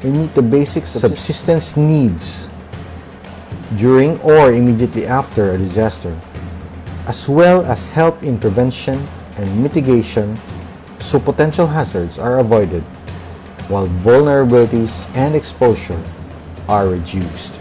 and meet the basic subsistence needs during or immediately after a disaster, as well as help in prevention and mitigation so potential hazards are avoided while vulnerabilities and exposure are reduced.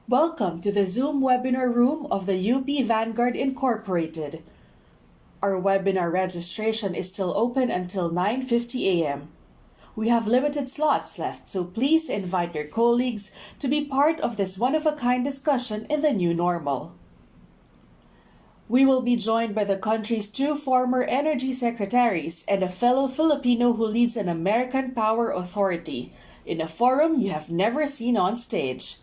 Welcome to the Zoom webinar room of the UP Vanguard Incorporated. Our webinar registration is still open until 9:50 a.m. We have limited slots left, so please invite your colleagues to be part of this one-of-a-kind discussion in the new normal. We will be joined by the country's 2 former energy secretaries and a fellow Filipino who leads an American power authority in a forum you have never seen on stage.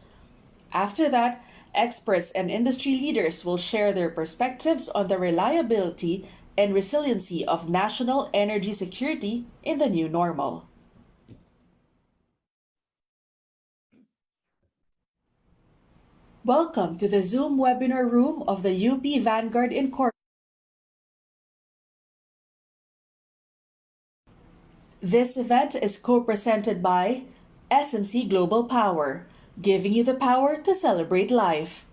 After that, experts and industry leaders will share their perspectives on the reliability and resiliency of national energy security in the new normal. Welcome to the Zoom webinar room of the UP Vanguard Incorporated. This event is co-presented by SMC Global Power, giving you the power to celebrate life,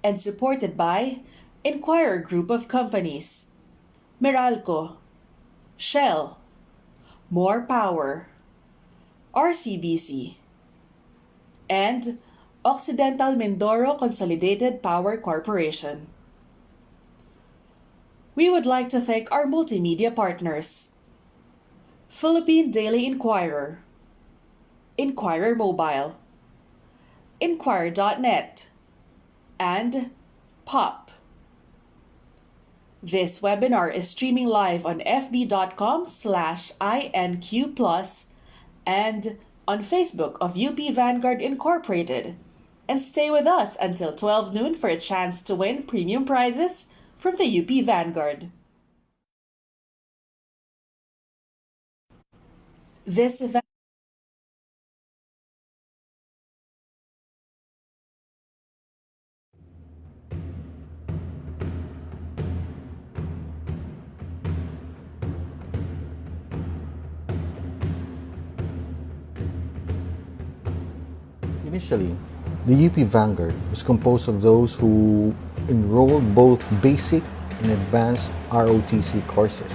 and supported by Inquirer Group of Companies, Meralco, Shell, More Power, RCBC, and Occidental Mindoro Consolidated Power Corporation. We would like to thank our multimedia partners: Philippine Daily Inquirer, Inquirer Mobile, Inquirer.net, and POP. This webinar is streaming live on fb.com/INQ+, and on Facebook of UP Vanguard Incorporated. And stay with us until 12 noon for a chance to win premium prizes from the UP Vanguard. This event Initially, the UP Vanguard was composed of those who enrolled both basic and advanced ROTC courses.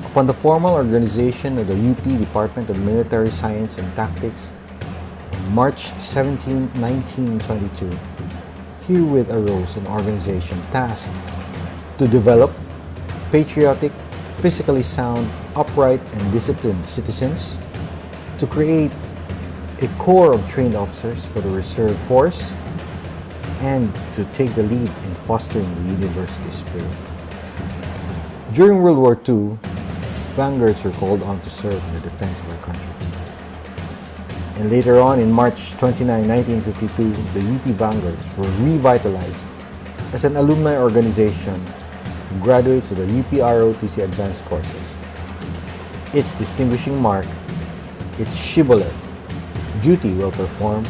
Upon the formal organization of the UP Department of Military Science and Tactics on March 17, 1922, herewith arose an organization tasked to develop patriotic, physically sound, upright, and disciplined citizens, to create a corps of trained officers for the reserve force, and to take the lead in fostering the university spirit. During World War II, vanguards were called on to serve in the defense of our country. And later on, in March 29, 1952, the UP Vanguards were revitalized as an alumni organization of graduates of the UP ROTC advanced courses. Its distinguishing mark, its shibboleth, duty well performed,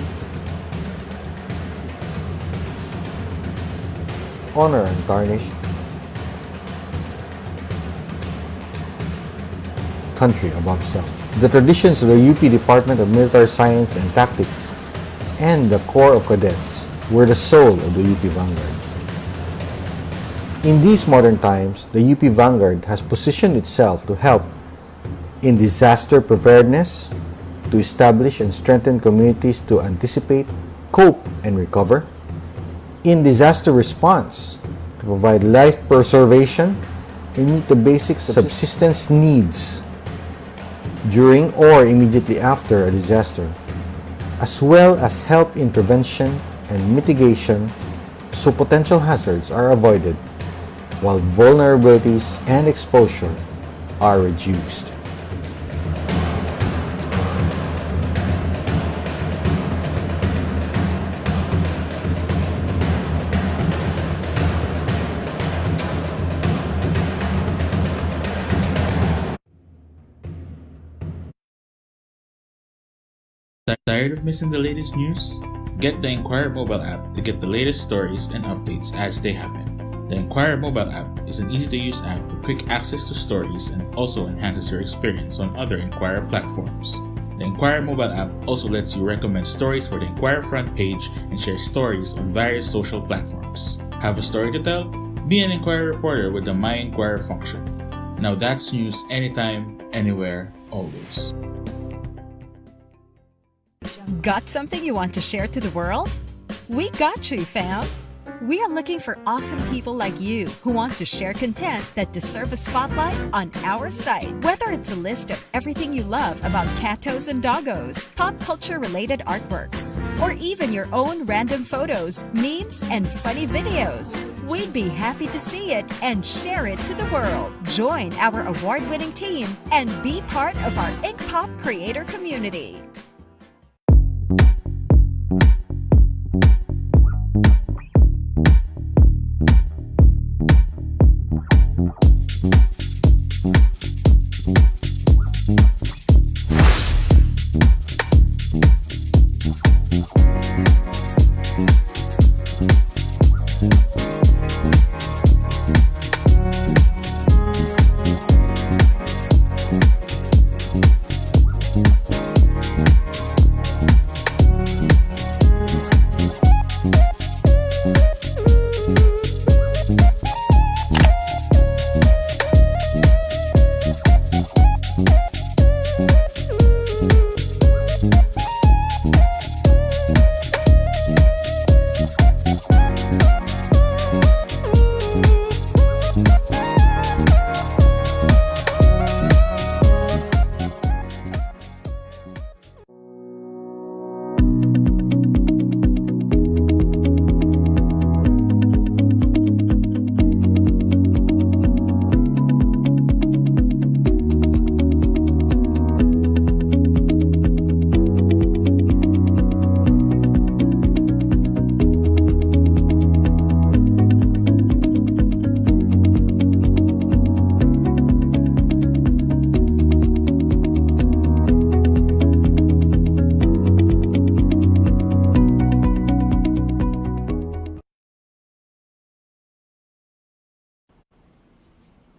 honor untarnished, country above self. The traditions of the UP Department of Military Science and Tactics and the Corps of Cadets were the soul of the UP Vanguard. In these modern times, the UP Vanguard has positioned itself to help in disaster preparedness, to establish and strengthen communities to anticipate, cope, and recover, in disaster response, to provide life preservation and meet the basic subsistence needs during or immediately after a disaster, as well as help in prevention and mitigation so potential hazards are avoided while vulnerabilities and exposure are reduced. Tired of missing the latest news? Get the Inquirer mobile app to get the latest stories and updates as they happen. The Inquirer mobile app is an easy-to-use app with quick access to stories and also enhances your experience on other Inquirer platforms. The Inquirer mobile app also lets you recommend stories for the Inquirer front page and share stories on various social platforms. Have a story to tell? Be an Inquirer reporter with the My Inquirer function. Now that's news anytime, anywhere, always. Got something you want to share to the world? We got you, fam! We are looking for awesome people like you who want to share content that deserve a spotlight on our site. Whether it's a list of everything you love about catos and doggos, pop culture related artworks, or even your own random photos, memes, and funny videos, we'd be happy to see it and share it to the world. Join our award-winning team and be part of our Ink Pop creator community.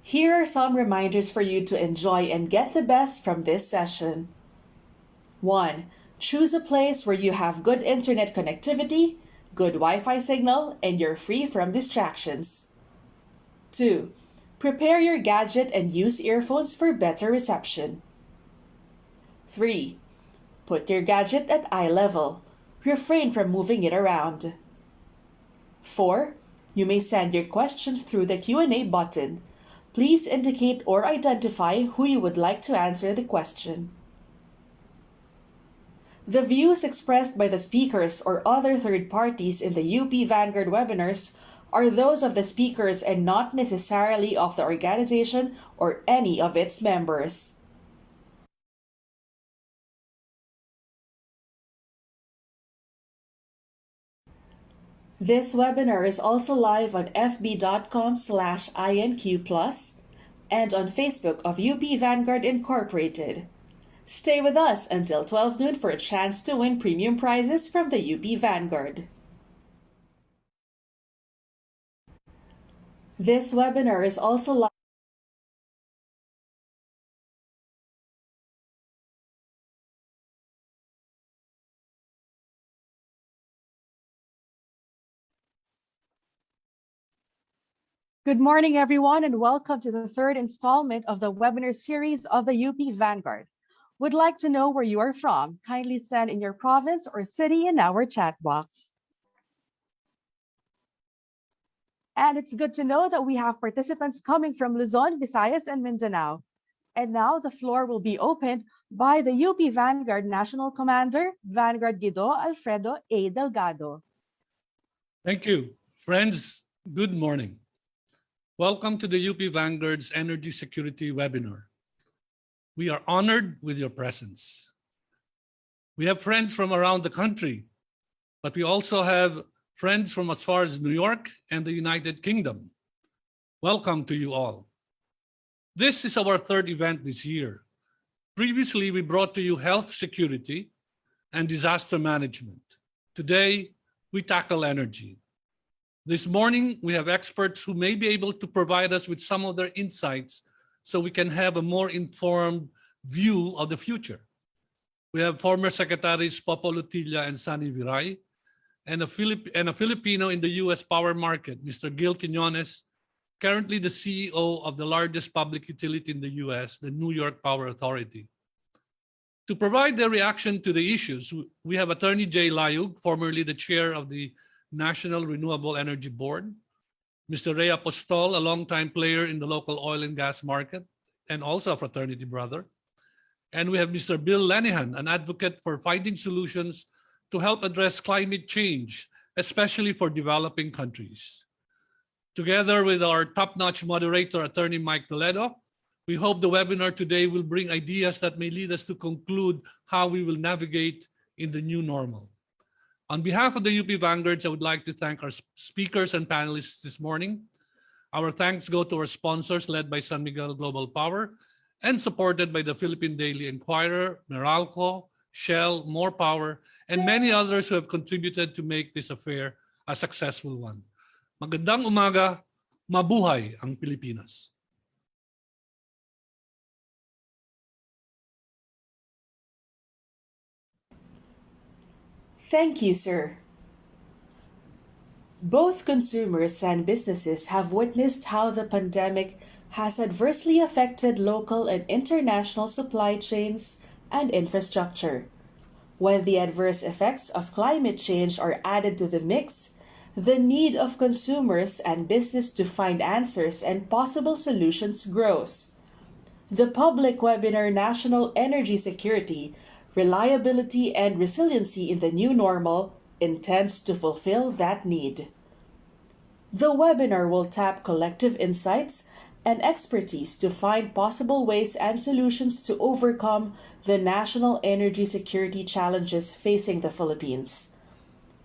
Here are some reminders for you to enjoy and get the best from this session. 1. Choose a place where you have good internet connectivity, good Wi-Fi signal, and you're free from distractions. 2. Prepare your gadget and use earphones for better reception. 3. Put your gadget at eye level. Refrain from moving it around. 4. You may send your questions through the Q&A button. Please indicate or identify who you would like to answer the question. The views expressed by the speakers or other third parties in the UP Vanguard webinars are those of the speakers and not necessarily of the organization or any of its members. This webinar is also live on fb.com/INQ+ and on Facebook of UP Vanguard Incorporated. Stay with us until 12 noon for a chance to win premium prizes from the UP Vanguard. This webinar is also live. Good morning, everyone, and welcome to the third installment of the webinar series of the UP Vanguard. Would like to know where you are from? Kindly send in your province or city in our chat box. And it's good to know that we have participants coming from Luzon, Visayas, and Mindanao. And now the floor will be opened by the UP Vanguard National Commander, Vanguard Guido Alfredo A. Delgado. Thank you. Friends, good morning. Welcome to the UP Vanguard's Energy Security Webinar. We are honored with your presence. We have friends from around the country, but we also have friends from as far as New York and the United Kingdom. Welcome to you all. This is our third event this year. Previously, we brought to you health security, and disaster management. Today, we tackle energy. This morning, we have experts who may be able to provide us with some of their insights so we can have a more informed view of the future. We have former Secretaries Popo Lutilla and Sunny Viray, and a Filipino in the U.S. power market, Mr. Gil Quiñones, currently the CEO of the largest public utility in the U.S., the New York Power Authority. To provide their reaction to the issues, we have Attorney Jay Layug, formerly the chair of the National Renewable Energy Board, Mr. Ray Apostol, a longtime player in the local oil and gas market, and also a fraternity brother. And we have Mr. Bill Lenihan, an advocate for finding solutions to help address climate change, especially for developing countries. Together with our top-notch moderator, Attorney Mike Toledo, we hope the webinar today will bring ideas that may lead us to conclude how we will navigate in the new normal. On behalf of the UP Vanguards, I would like to thank our speakers and panelists this morning. Our thanks go to our sponsors led by San Miguel Global Power and supported by the Philippine Daily Inquirer, Meralco, Shell, More Power, and many others who have contributed to make this affair a successful one. Magandang umaga, mabuhay ang Pilipinas. Thank you, sir. Both consumers and businesses have witnessed how the pandemic has adversely affected local and international supply chains and infrastructure. When the adverse effects of climate change are added to the mix, the need of consumers and business to find answers and possible solutions grows. The public webinar National Energy Security, Reliability and Resiliency in the New Normal intends to fulfill that need. The webinar will tap collective insights and expertise to find possible ways and solutions to overcome the national energy security challenges facing the Philippines.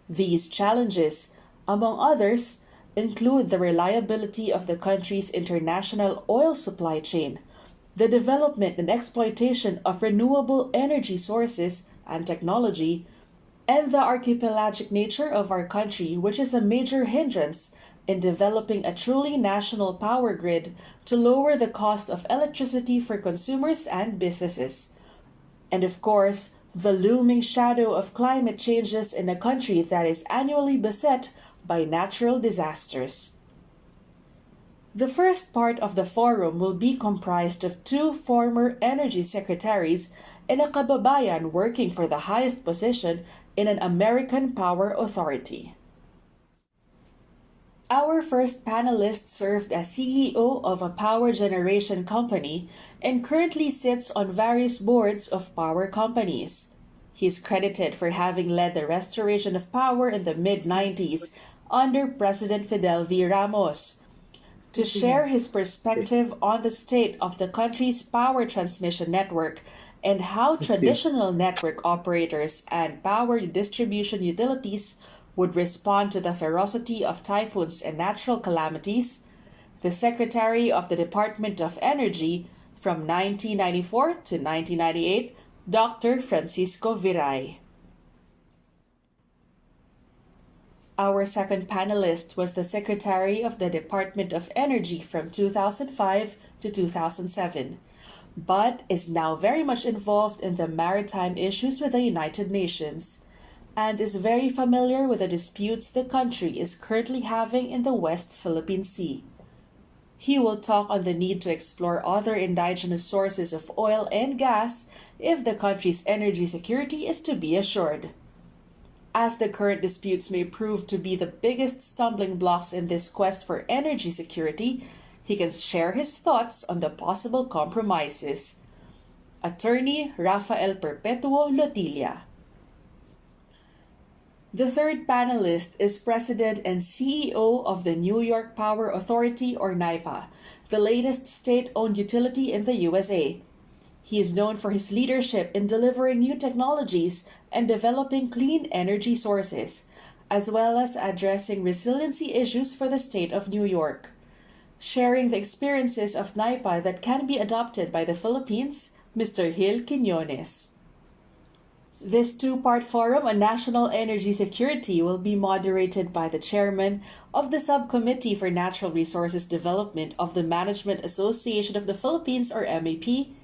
These challenges, among others, include the reliability of the country's international oil supply chain, the development and exploitation of renewable energy sources and technology, and the archipelagic nature of our country, which is a major hindrance in developing a truly national power grid to lower the cost of electricity for consumers and businesses. And of course, the looming shadow of climate changes in a country that is annually beset by natural disasters. The first part of the forum will be comprised of two former energy secretaries and a kababayan working for the highest position in an American power authority. Our first panelist served as CEO of a power generation company and currently sits on various boards of power companies. He is credited for having led the restoration of power in the mid-90s under President Fidel V. Ramos. To share his perspective on the state of the country's power transmission network and how traditional network operators and power distribution utilities would respond to the ferocity of typhoons and natural calamities, the Secretary of the Department of Energy from 1994 to 1998, Dr. Francisco Viray. Our second panelist was the Secretary of the Department of Energy from 2005 to 2007, but is now very much involved in the maritime issues with the United Nations, and is very familiar with the disputes the country is currently having in the West Philippine Sea. He will talk on the need to explore other indigenous sources of oil and gas if the country's energy security is to be assured. As the current disputes may prove to be the biggest stumbling blocks in this quest for energy security, he can share his thoughts on the possible compromises. Attorney Rafael Perpetuo Lotilla. The third panelist is President and CEO of the New York Power Authority, or NYPA, the latest state-owned utility in the USA. He is known for his leadership in delivering new technologies and developing clean energy sources, as well as addressing resiliency issues for the state of New York. Sharing the experiences of NYPA that can be adopted by the Philippines, Mr. Gil Quiñones. This two-part forum on national energy security will be moderated by the chairman of the Subcommittee for Natural Resources Development of the Management Association of the Philippines, or MAP,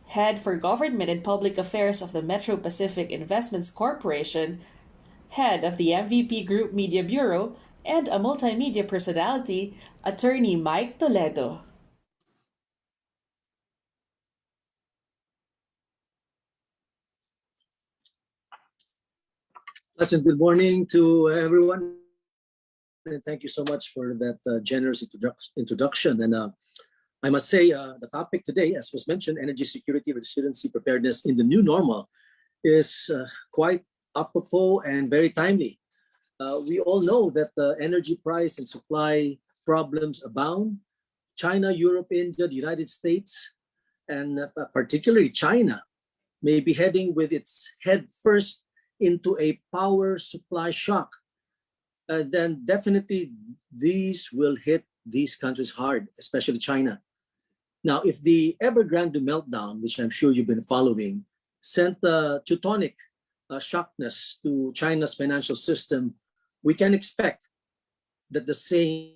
head for Government and Public Affairs of the Metro Pacific Investments Corporation, head of the MVP Group Media Bureau, and a multimedia personality, Attorney Mike Toledo. Pleasant good morning to everyone, and thank you so much for that generous introduction. And I must say, the topic today, as was mentioned, energy security, resiliency, preparedness in the new normal, is quite apropos and very timely. We all know that the energy price and supply problems abound. China, Europe, India, the United States, and particularly China, may be heading with its head first into a power supply shock. Then definitely these will hit these countries hard, especially China. Now, if the Evergrande meltdown, which I'm sure you've been following, sent a Teutonic shockness to China's financial system, we can expect that the same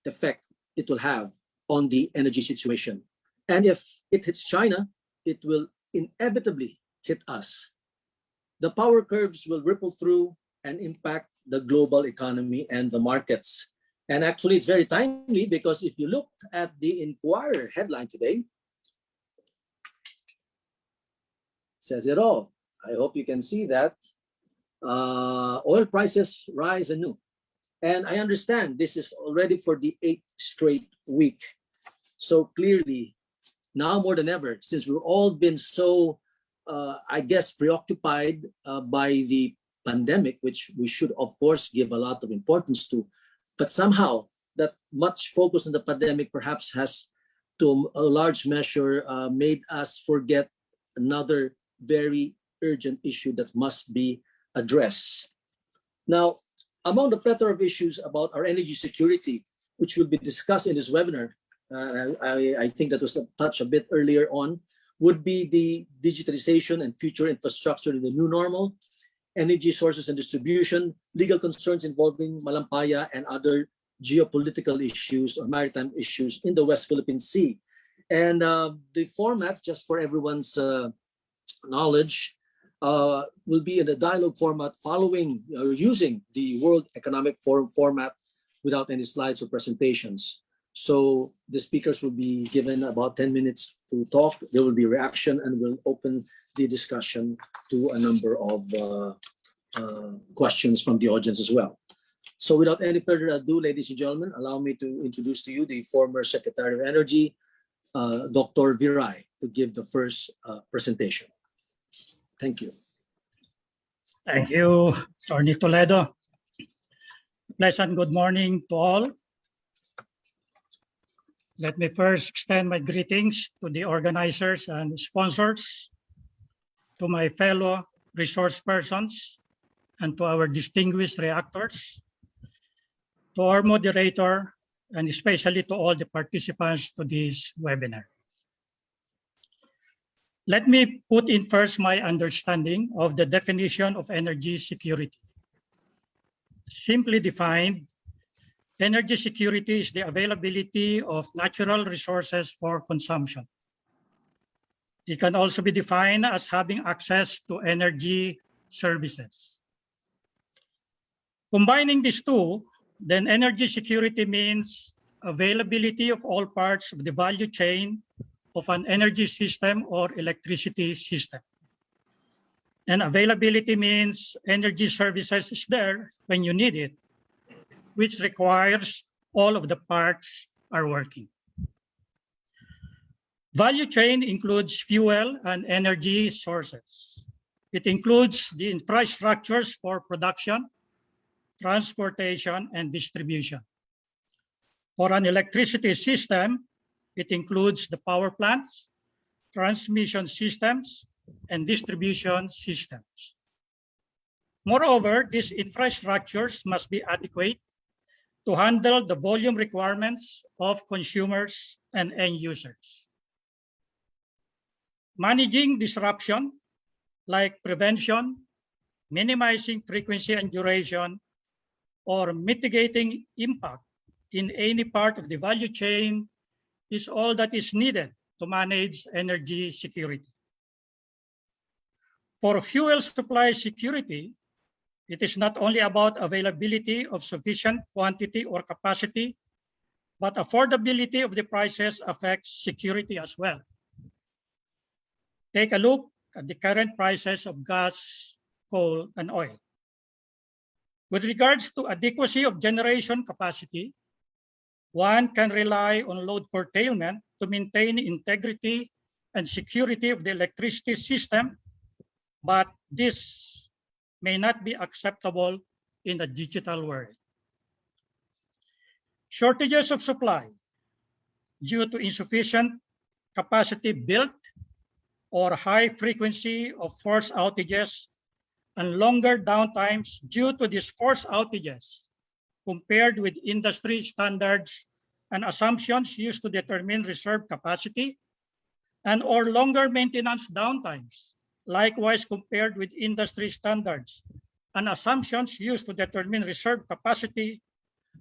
effect it will have on the energy situation. And if it hits China, it will inevitably hit us. The power curves will ripple through and impact the global economy and the markets. And actually, it's very timely because if you look at the Inquirer headline today, it says it all. I hope you can see that. Oil prices rise anew. And I understand this is already for the 8th straight week. So clearly, now more than ever, since we've all been so, I guess, preoccupied by the pandemic, which we should, of course, give a lot of importance to, but somehow that much focus on the pandemic perhaps has, to a large measure, made us forget another very urgent issue that must be addressed. Now, among the plethora of issues about our energy security, which will be discussed in this webinar, I think that was touched a bit earlier on, would be the digitalization and future infrastructure in the new normal, energy sources and distribution, legal concerns involving Malampaya and other geopolitical issues or maritime issues in the West Philippine Sea. And the format, just for everyone's knowledge, will be in a dialogue format following using the World Economic Forum format without any slides or presentations. So the speakers will be given about 10 minutes to talk. There will be reaction, and we'll open the discussion to a number of questions from the audience as well. So without any further ado, ladies and gentlemen, allow me to introduce to you the former Secretary of Energy, Dr. Viray, to give the first presentation. Thank you. Thank you, Attorney Toledo. Pleasant good morning to all. Let me first extend my greetings to the organizers and sponsors, to my fellow resource persons, and to our distinguished reactors, to our moderator, and especially to all the participants to this webinar. Let me put in first my understanding of the definition of energy security. Simply defined, energy security is the availability of natural resources for consumption. It can also be defined as having access to energy services. Combining these two, then energy security means availability of all parts of the value chain of an energy system or electricity system. And availability means energy services is there when you need it, which requires all of the parts are working. Value chain includes fuel and energy sources. It includes the infrastructures for production, transportation, and distribution. For an electricity system, it includes the power plants, transmission systems, and distribution systems. Moreover, these infrastructures must be adequate to handle the volume requirements of consumers and end users. Managing disruption like prevention, minimizing frequency and duration, or mitigating impact in any part of the value chain is all that is needed to manage energy security. For fuel supply security, it is not only about availability of sufficient quantity or capacity, but affordability of the prices affects security as well. Take a look at the current prices of gas, coal, and oil. With regards to adequacy of generation capacity, one can rely on load curtailment to maintain integrity and security of the electricity system, but this may not be acceptable in the digital world. Shortages of supply due to insufficient capacity built or high frequency of forced outages and longer downtimes due to these forced outages compared with industry standards and assumptions used to determine reserve capacity, and or longer maintenance downtimes, likewise compared with industry standards and assumptions used to determine reserve capacity,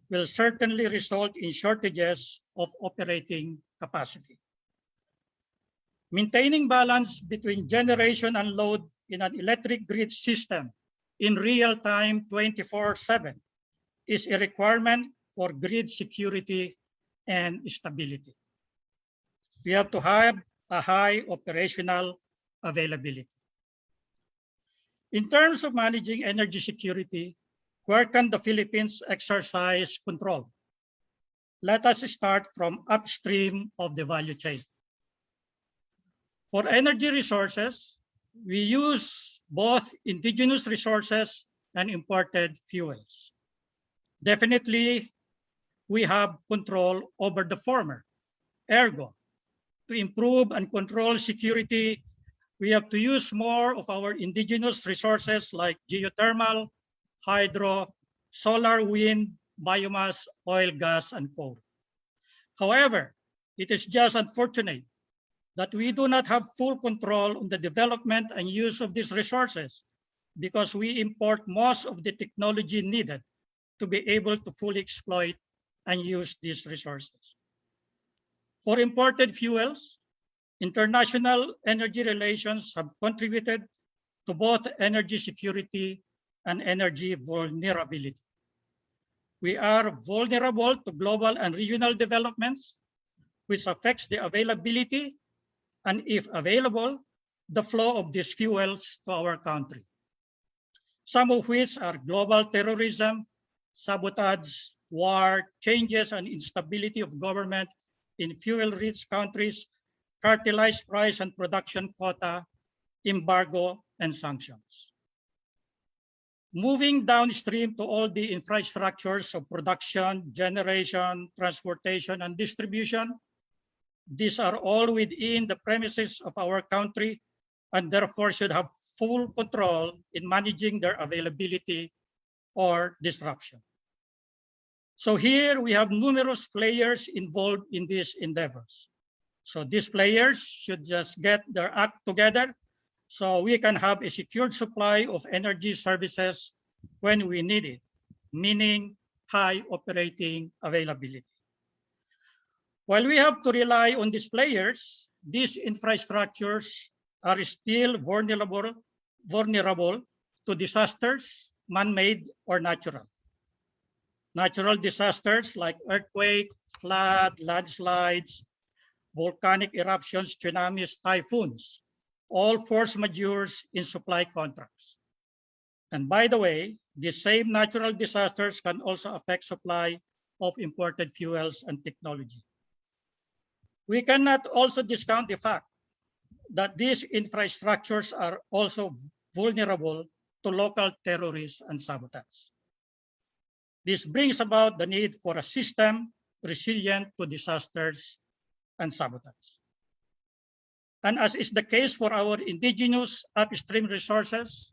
will certainly result in shortages of operating capacity. Maintaining balance between generation and load in an electric grid system in real time 24/7 is a requirement for grid security and stability. We have to have a high operational availability. In terms of managing energy security, where can the Philippines exercise control? Let us start from upstream of the value chain. For energy resources, we use both indigenous resources and imported fuels. Definitely, we have control over the former. Ergo, to improve and control security, we have to use more of our indigenous resources like geothermal, hydro, solar, wind, biomass, oil, gas, and coal. However, it is just unfortunate that we do not have full control on the development and use of these resources because we import most of the technology needed to be able to fully exploit and use these resources. For imported fuels, international energy relations have contributed to both energy security and energy vulnerability. We are vulnerable to global and regional developments, which affects the availability and, if available, the flow of these fuels to our country. Some of which are global terrorism, sabotage, war, changes and instability of government in fuel-rich countries, cartelized price and production quota, embargo, and sanctions. Moving downstream to all the infrastructures of production, generation, transportation, and distribution, these are all within the premises of our country and therefore should have full control in managing their availability or disruption. So here we have numerous players involved in these endeavors. So these players should just get their act together so we can have a secured supply of energy services when we need it, meaning high operating availability. While we have to rely on these players, these infrastructures are still vulnerable to disasters, man-made or natural. Natural disasters like earthquake, flood, landslides, volcanic eruptions, tsunamis, typhoons, all force majeures in supply contracts. And by the way, the same natural disasters can also affect supply of imported fuels and technology. We cannot also discount the fact that these infrastructures are also vulnerable to local terrorists and sabotage. This brings about the need for a system resilient to disasters and sabotage. And as is the case for our indigenous upstream resources,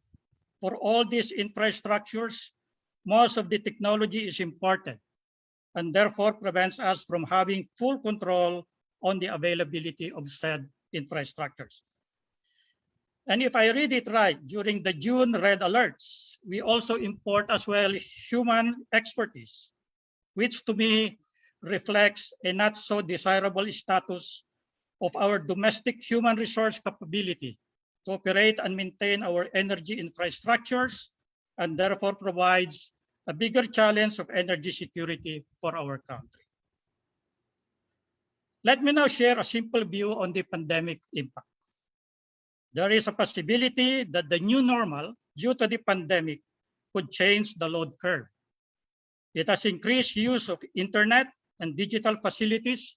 for all these infrastructures, most of the technology is imported and therefore prevents us from having full control on the availability of said infrastructures. And if I read it right, during the June red alerts, we also import as well human expertise, which to me reflects a not so desirable status of our domestic human resource capability to operate and maintain our energy infrastructures, and therefore provides a bigger challenge of energy security for our country. Let me now share a simple view on the pandemic impact. There is a possibility that the new normal due to the pandemic could change the load curve. It has increased use of internet and digital facilities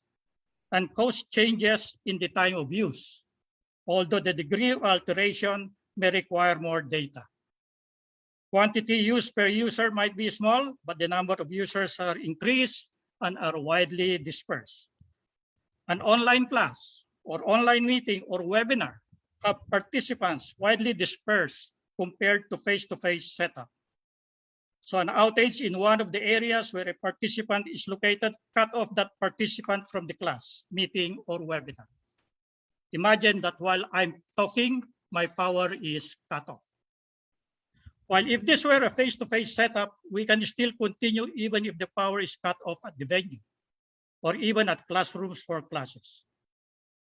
and caused changes in the time of use, although the degree of alteration may require more data. Quantity used per user might be small, but the number of users are increased and are widely dispersed. An online class or online meeting or webinar have participants widely dispersed compared to face-to-face setup. So an outage in one of the areas where a participant is located cut off that participant from the class, meeting, or webinar. Imagine that while I'm talking, my power is cut off. While if this were a face-to-face setup, we can still continue even if the power is cut off at the venue or even at classrooms for classes.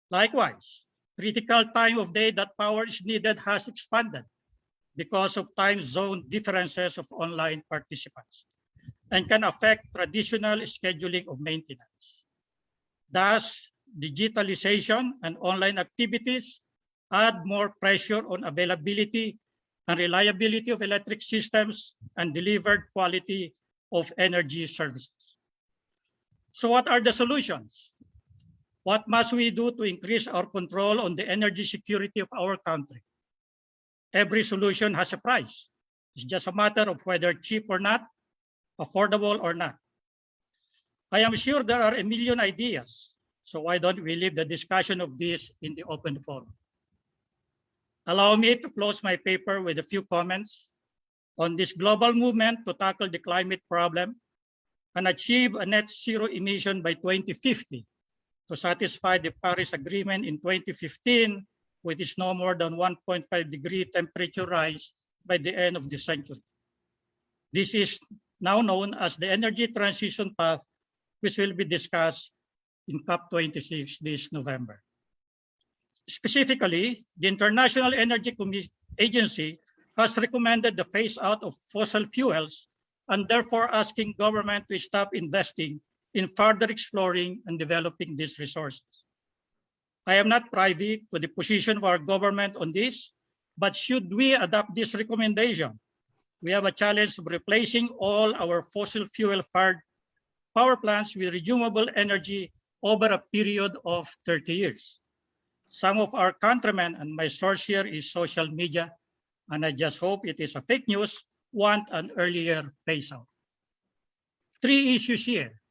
Likewise, critical time of day that power is needed has expanded because of time zone differences of online participants and can affect traditional scheduling of maintenance. Thus, digitalization and online activities add more pressure on availability and reliability of electric systems and delivered quality of energy services. So what are the solutions? What must we do to increase our control on the energy security of our country? Every solution has a price. It's just a matter of whether cheap or not, affordable or not. I am sure there are a million ideas, so why don't we leave the discussion of this in the open forum? Allow me to close my paper with a few comments on this global movement to tackle the climate problem and achieve a net zero emission by 2050 to satisfy the Paris Agreement in 2015, with its no more than 1.5 degree temperature rise by the end of the century. This is now known as the energy transition path, which will be discussed in COP26 this November. Specifically, the International Energy Agency has recommended the phase out of fossil fuels and therefore asking government to stop investing in further exploring and developing these resources. I am not privy to the position of our government on this, but should we adopt this recommendation, we have a challenge of replacing all our fossil fuel-fired power plants with renewable energy over a period of 30 years. Some of our countrymen, and my source here is social media, and I just hope it is a fake news, want an earlier phase out. Three issues here.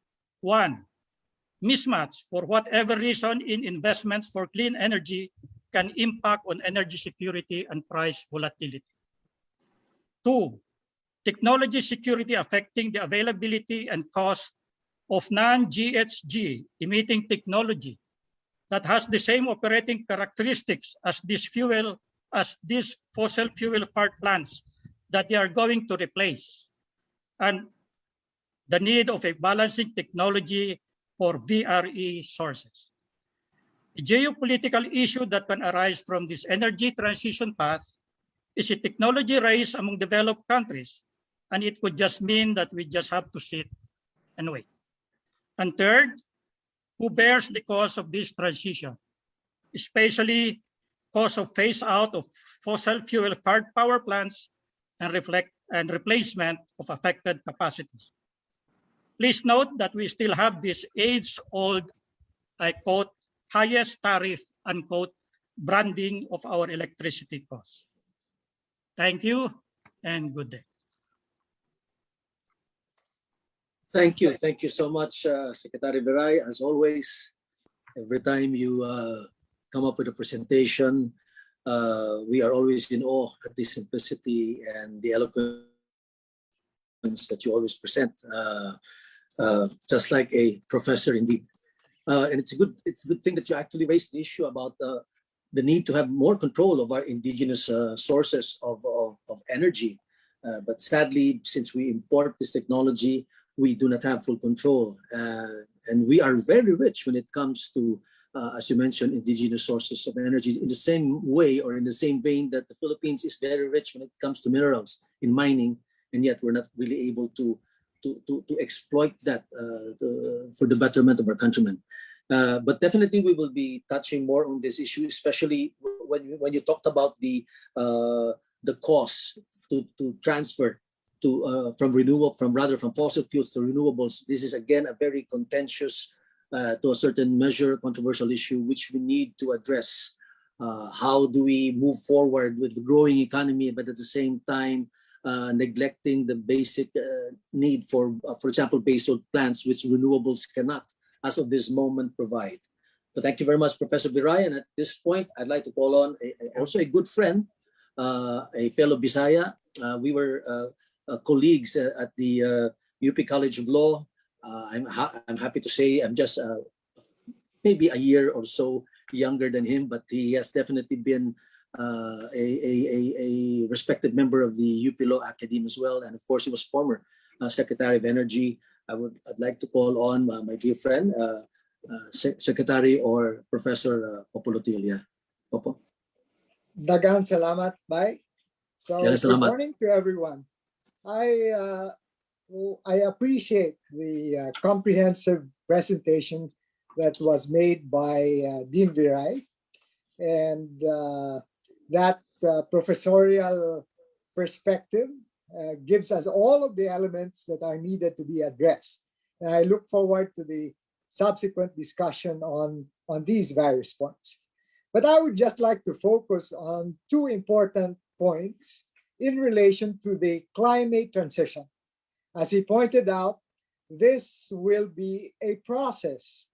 One, mismatch for whatever reason in investments for clean energy can impact on energy security and price volatility. Two, technology security affecting the availability and cost of non-GHG emitting technology that has the same operating characteristics as these fossil fuel fired plants that they are going to replace, and the need of a balancing technology for VRE sources. The geopolitical issue that can arise from this energy transition path is a technology race among developed countries, and it could just mean that we just have to sit and wait. And third, who bears the cost of this transition, especially cost of phase out of fossil fuel fired power plants and replacement of affected capacities. Please note that we still have this age-old, I quote, highest tariff, unquote, branding of our electricity costs. Thank you and good day. Thank you. Thank you so much, Secretary Veray. As always, every time you come up with a presentation, we are always in awe at the simplicity and the eloquence that you always present, just like a professor indeed. And it's a good thing that you actually raised the issue about the need to have more control of our indigenous sources of energy. But sadly, since we import this technology, we do not have full control. And we are very rich when it comes to, as you mentioned, indigenous sources of energy, in the same way or in the same vein that the Philippines is very rich when it comes to minerals in mining, and yet we're not really able to exploit that for the betterment of our countrymen. But definitely we will be touching more on this issue, especially when you talked about the cost to transfer from fossil fuels to renewables. This is again a very contentious, to a certain measure, controversial issue which we need to address. How do we move forward with the growing economy, but at the same time neglecting the basic need for example, baseload plants, which renewables cannot, as of this moment, provide. So thank you very much, Professor Viray. And at this point, I'd like to call on also a good friend, a fellow Bisaya. We were colleagues at the UP College of Law. I'm happy to say I'm just maybe a year or so younger than him, but he has definitely been a respected member of the UP Law Academy as well. And of course, he was former Secretary of Energy. I'd like to call on my dear friend, Secretary or Professor Popo Lotilla. Popo. Dagan salamat, bye. So good morning to everyone. I appreciate the comprehensive presentation that was made by Dean Viray, and that professorial perspective gives us all of the elements that are needed to be addressed. And I look forward to the subsequent discussion on these various points. But I would just like to focus on two important points in relation to the climate transition. As he pointed out, this will be a process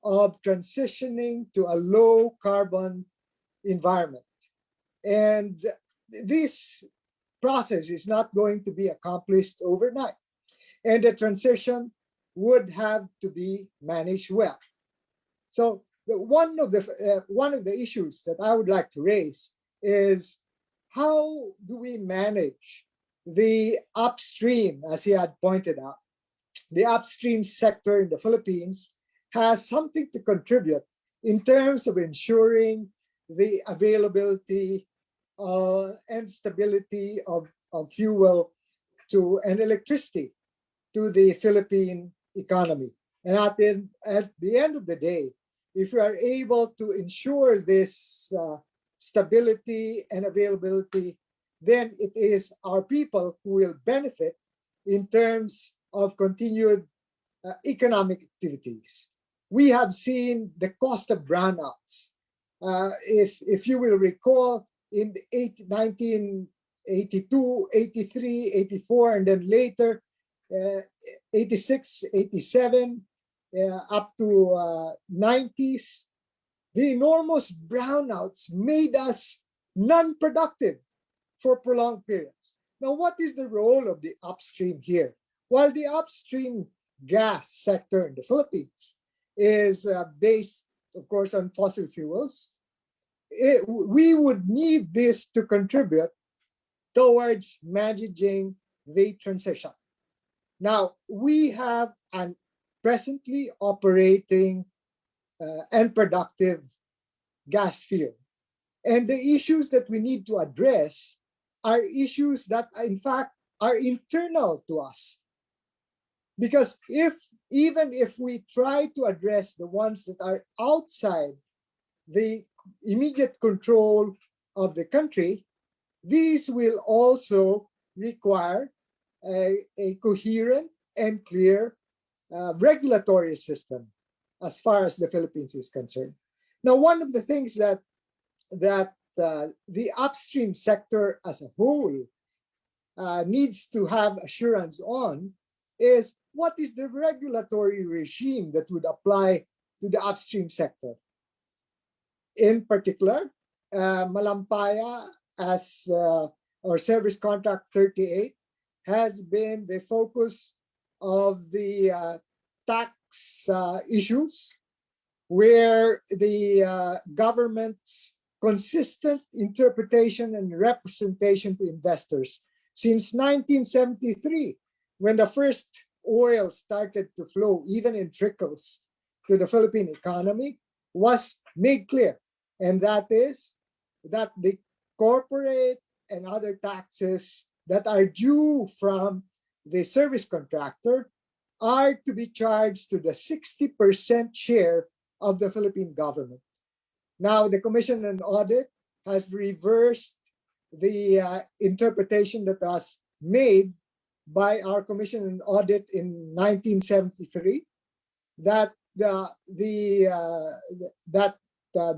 of transitioning to a low carbon environment. And this process is not going to be accomplished overnight. And the transition would have to be managed well. So one of the issues that I would like to raise is, how do we manage the upstream? As he had pointed out, the upstream sector in the Philippines has something to contribute in terms of ensuring the availability and stability of fuel and electricity to the Philippine economy. And at the end of the day, if we are able to ensure this stability and availability, then it is our people who will benefit in terms of continued economic activities. We have seen the cost of brownouts. If you will recall, in 1982, 83, 84, and then later, 86, 87, up to 90s, the enormous brownouts made us non-productive for prolonged periods. Now, what is the role of the upstream here? While the upstream gas sector in the Philippines is based, of course, on fossil fuels, we would need this to contribute towards managing the transition. Now, we have an presently operating and productive gas field. And the issues that we need to address are issues that, in fact, are internal to us. Because even if we try to address the ones that are outside the immediate control of the country, these will also require a coherent and clear regulatory system as far as the Philippines is concerned. Now, one of the things that the upstream sector as a whole needs to have assurance on is, what is the regulatory regime that would apply to the upstream sector? In particular, Malampaya, as or Service Contract 38, has been the focus of the tax issues, where the government's consistent interpretation and representation to investors since 1973, when the first oil started to flow, even in trickles, to the Philippine economy, was made clear. And that is that the corporate and other taxes that are due from the service contractor are to be charged to the 60% share of the Philippine government. Now, the Commission on Audit has reversed the interpretation that was made by our Commission on Audit in 1973, that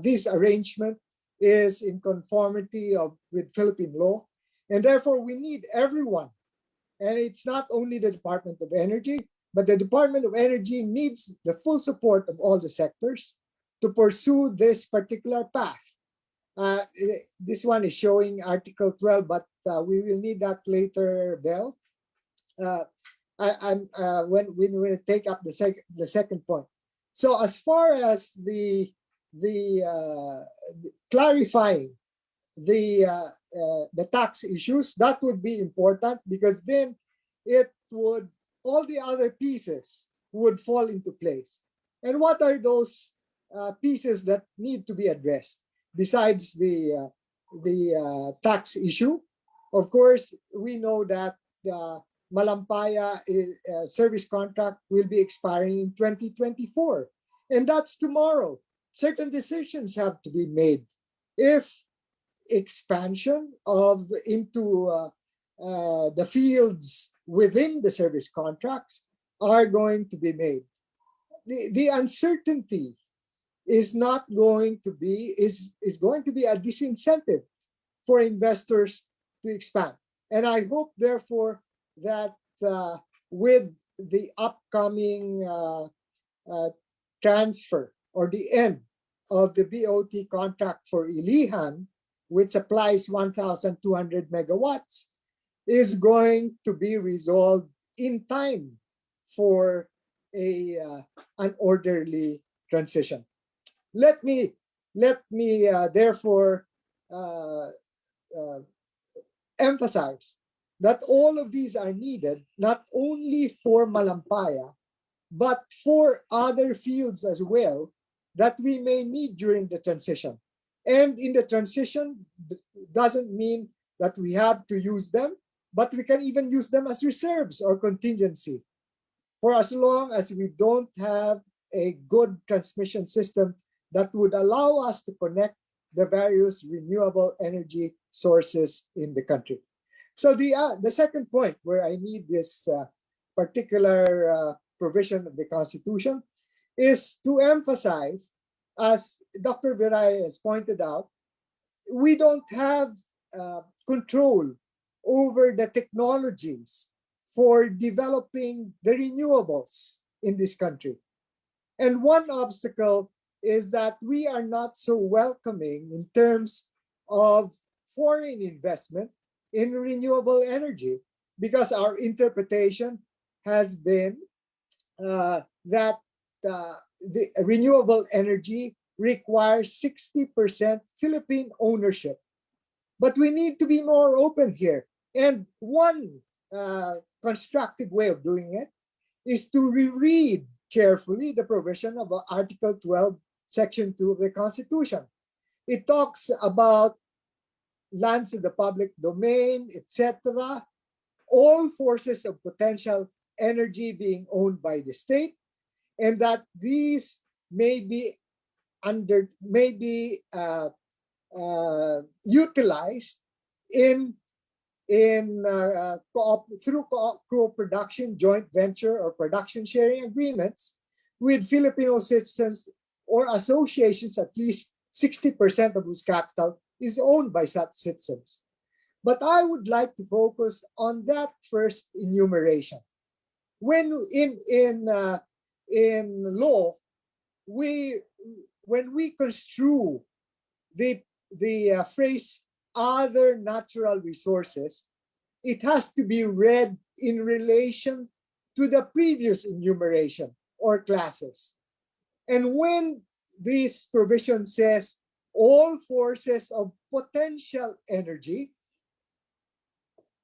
this arrangement is in conformity with Philippine law, and therefore we need everyone. And it's not only the Department of Energy, but the Department of Energy needs the full support of all the sectors to pursue this particular path. This one is showing Article 12, but we will need that later, Bell. When we take up the second point. So as far as the clarifying the tax issues, that would be important, because then all the other pieces would fall into place. And what are those pieces that need to be addressed besides the tax issue? Of course, we know that Malampaya service contract will be expiring in 2024, and that's tomorrow. Certain decisions have to be made if expansion into the fields within the service contracts are going to be made. The uncertainty is going to be a disincentive for investors to expand. And I hope, therefore, that with the upcoming transfer or the end of the BOT contract for Ilihan, which supplies 1,200 megawatts, is going to be resolved in time for an orderly transition. Let me therefore emphasize that all of these are needed not only for Malampaya, but for other fields as well that we may need during the transition. And in the transition doesn't mean that we have to use them, but we can even use them as reserves or contingency. For as long as we don't have a good transmission system that would allow us to connect the various renewable energy sources in the country. So the second point where I need this particular provision of the Constitution is to emphasize, as Dr. Viray has pointed out, we don't have control over the technologies for developing the renewables in this country. And one obstacle is that we are not so welcoming in terms of foreign investment in renewable energy, because our interpretation has been that the renewable energy requires 60% Philippine ownership. But we need to be more open here. And one constructive way of doing it is to reread carefully the provision of Article 12, Section 2 of the Constitution. It talks about lands in the public domain, etc., all sources of potential energy being owned by the state, and that these may be utilized through co-production, joint venture, or production sharing agreements with Filipino citizens or associations, at least 60% of whose capital is owned by such citizens. But I would like to focus on that first enumeration. When in law, when we construe the phrase other natural resources, it has to be read in relation to the previous enumeration or classes. And when this provision says all forces of potential energy,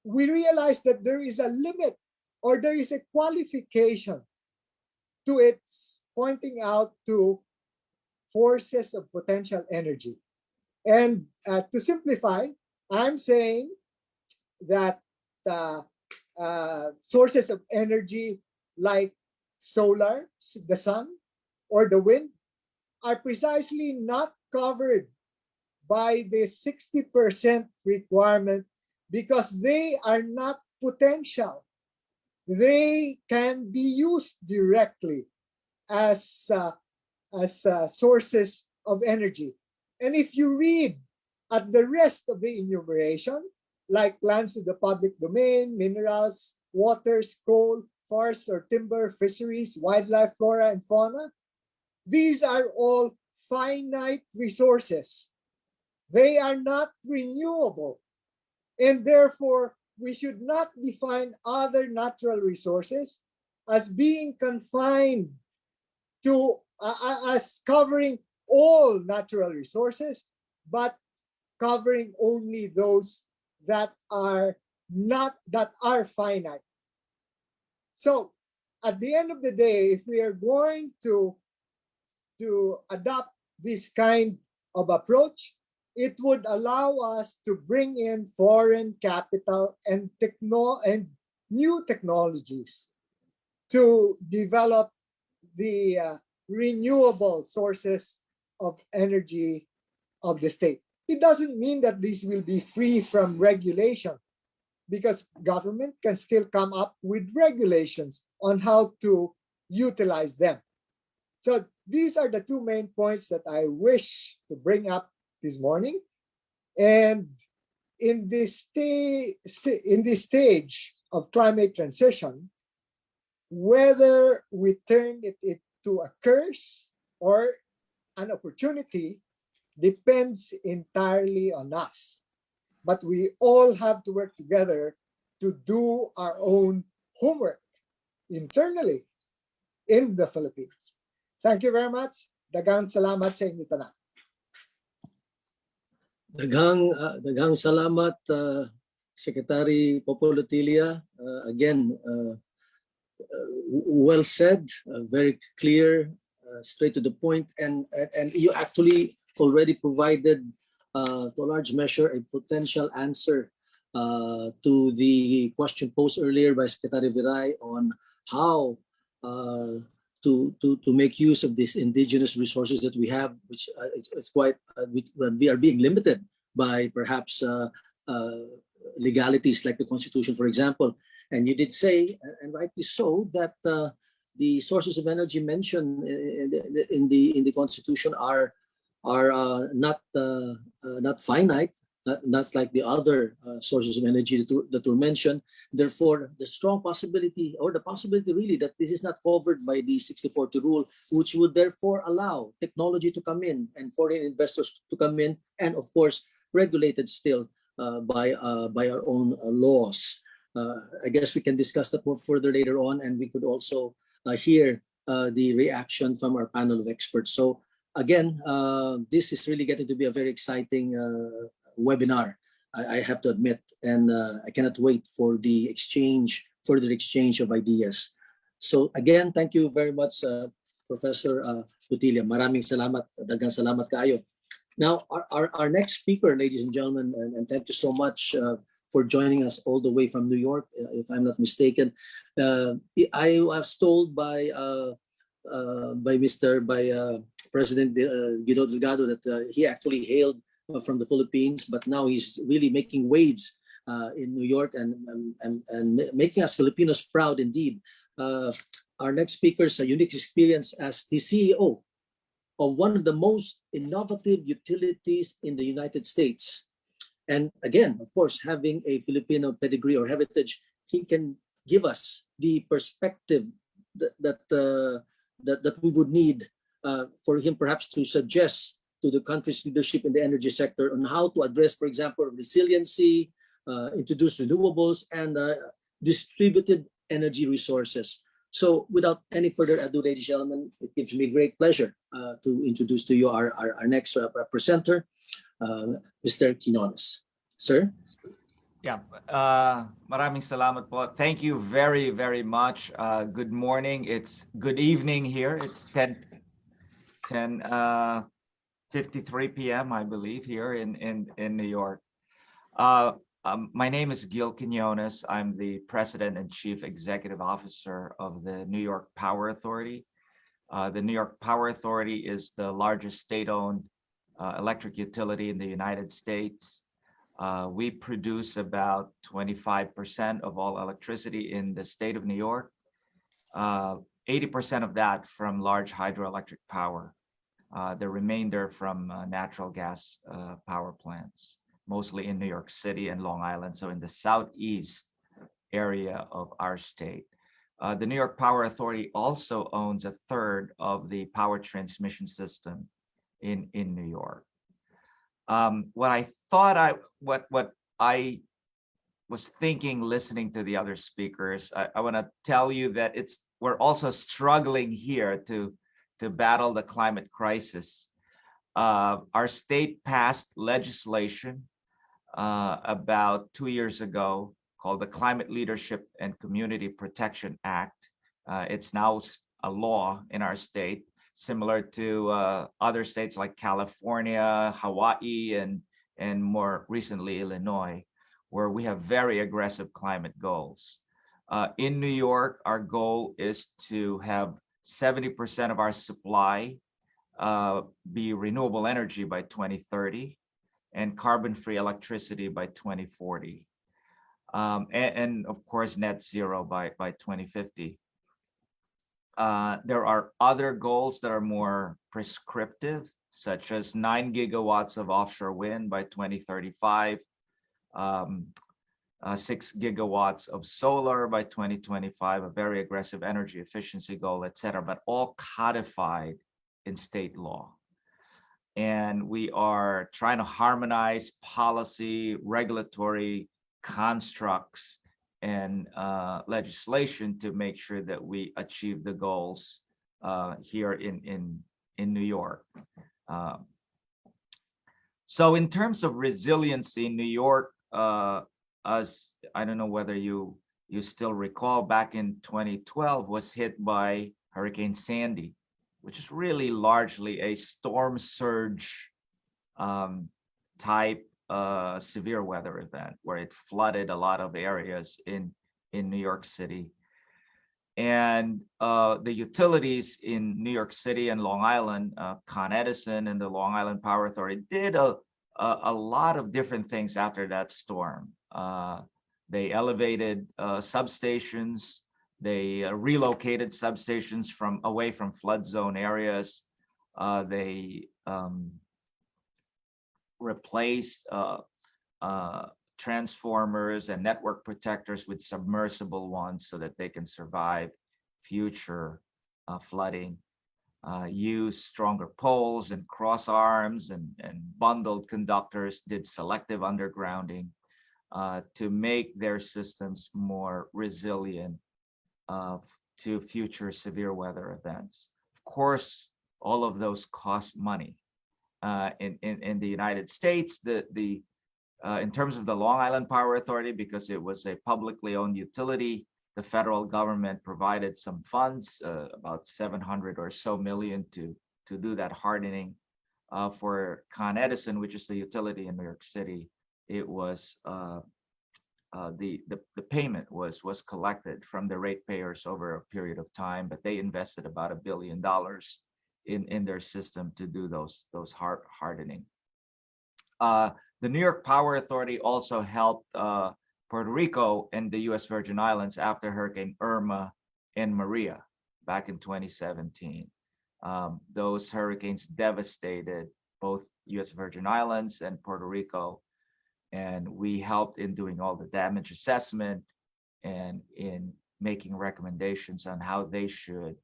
we realize that there is a limit or there is a qualification to its pointing out to forces of potential energy. And to simplify, I'm saying that sources of energy like solar, the sun, or the wind are precisely not covered by the 60% requirement because they are not potential. They can be used directly as sources of energy. And if you read at the rest of the enumeration, like lands to the public domain, minerals, waters, coal, forests or timber, fisheries, wildlife, flora, and fauna, these are all finite resources. They are not renewable. And therefore, we should not define other natural resources as being confined to as covering all natural resources, but covering only those that are finite. So at the end of the day, if we are going to adopt this kind of approach, it would allow us to bring in foreign capital and new technologies to develop the renewable sources of energy of the state. It doesn't mean that these will be free from regulation, because government can still come up with regulations on how to utilize them. So these are the two main points that I wish to bring up this morning. And in this stage of climate transition, whether we turn it into a curse or an opportunity depends entirely on us. But we all have to work together to do our own homework internally in the Philippines. Thank you very much. Daghang salamat sa inyo tanan. Daghang salamat, Secretary Popolotilia. Again, well said, very clear, straight to the point, and you actually already provided, to a large measure, a potential answer to the question posed earlier by Secretary Viray on how to make use of these indigenous resources that we have, which it's quite we are being limited by perhaps legalities like the Constitution, for example. And you did say, and rightly so, that the sources of energy mentioned in the Constitution are not finite, not like the other sources of energy that were mentioned. Therefore, the strong possibility, or the possibility really, that this is not covered by the 60/40 rule, which would therefore allow technology to come in and foreign investors to come in, and of course regulated still by our own laws. I guess we can discuss that more further later on, and we could also hear the reaction from our panel of experts. So again, this is really getting to be a very exciting webinar, I have to admit, and I cannot wait for the further exchange of ideas. So again, thank you very much, Professor Putilia. Maraming salamat, daghang salamat kayo. Now, our next speaker, ladies and gentlemen, and thank you so much for joining us all the way from New York, if I'm not mistaken. I was told by President Guido Delgado that he actually hailed from the Philippines, but now he's really making waves in New York and making us Filipinos proud indeed. Our next speaker is a unique experience as the CEO of one of the most innovative utilities in the United States. And again, of course, having a Filipino pedigree or heritage, he can give us the perspective that we would need for him perhaps to suggest to the country's leadership in the energy sector on how to address, for example, resiliency, introduce renewables, and distributed energy resources. So without any further ado, ladies and gentlemen, it gives me great pleasure to introduce to you our next presenter, Mr. Quinones. Sir? Yeah, maraming salamat po. Thank you very, very much. Good morning. It's good evening here. It's 10:53 p.m. I believe here in New York. My name is Gil Quinones. I'm the President and Chief Executive Officer of the New York Power Authority. The New York Power Authority is the largest state-owned electric utility in the United States. We produce about 25% of all electricity in the state of New York, 80% of that from large hydroelectric power, the remainder from natural gas power plants, mostly in New York City and Long Island, so in the southeast area of our state. The New York Power Authority also owns a third of the power transmission system in New York. What I was thinking, listening to the other speakers, I want to tell you that we're also struggling here to battle the climate crisis. Our state passed legislation about 2 years ago called the Climate Leadership and Community Protection Act. It's now a law in our state, similar to other states like California, Hawaii, and more recently Illinois, where we have very aggressive climate goals. In New York, our goal is to have 70% of our supply be renewable energy by 2030 and carbon-free electricity by 2040. And of course, net zero by 2050. There are other goals that are more prescriptive, such as 9 gigawatts of offshore wind by 2035, 6 gigawatts of solar by 2025, a very aggressive energy efficiency goal, et cetera, but all codified in state law. And we are trying to harmonize policy, regulatory constructs, and legislation to make sure that we achieve the goals here in New York. So in terms of resiliency, New York, as I don't know whether you still recall, back in 2012 was hit by Hurricane Sandy, which is really largely a storm surge type severe weather event where it flooded a lot of areas in New York City. And the utilities in New York City and Long Island, Con Edison and the Long Island Power Authority did a lot of different things after that storm. They elevated substations, they relocated substations away from flood zone areas. They replaced transformers and network protectors with submersible ones so that they can survive future flooding. Use stronger poles and cross arms and bundled conductors, did selective undergrounding to make their systems more resilient to future severe weather events. Of course, all of those cost money. In the United States, in terms of the Long Island Power Authority, because it was a publicly owned utility, the federal government provided some funds, about 700 or so million to do that hardening. For Con Edison, which is the utility in New York City, it was the payment was collected from the ratepayers over a period of time, but they invested about $1 billion in their system to do those hardening. The New York Power Authority also helped Puerto Rico and the U.S. Virgin Islands after Hurricane Irma and Maria back in 2017. Those hurricanes devastated both U.S. Virgin Islands and Puerto Rico, and we helped in doing all the damage assessment and in making recommendations on how they should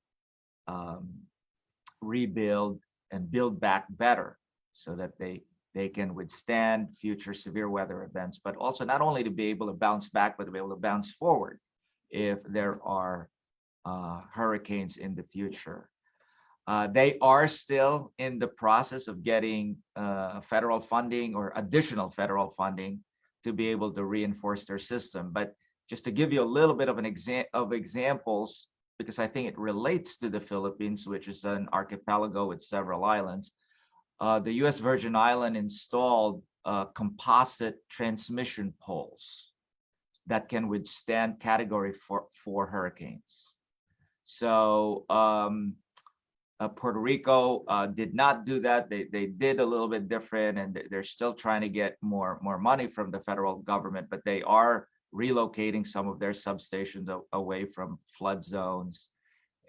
rebuild and build back better so that they can withstand future severe weather events, but also not only to be able to bounce back, but to be able to bounce forward if there are hurricanes in the future. They are still in the process of getting federal funding or additional federal funding to be able to reinforce their system. But just to give you a little bit of an examples, because I think it relates to the Philippines, which is an archipelago with several islands. The U.S. Virgin Island installed composite transmission poles that can withstand Category 4 hurricanes. So Puerto Rico did not do that. They did a little bit different, and they're still trying to get more money from the federal government, but they are relocating some of their substations away from flood zones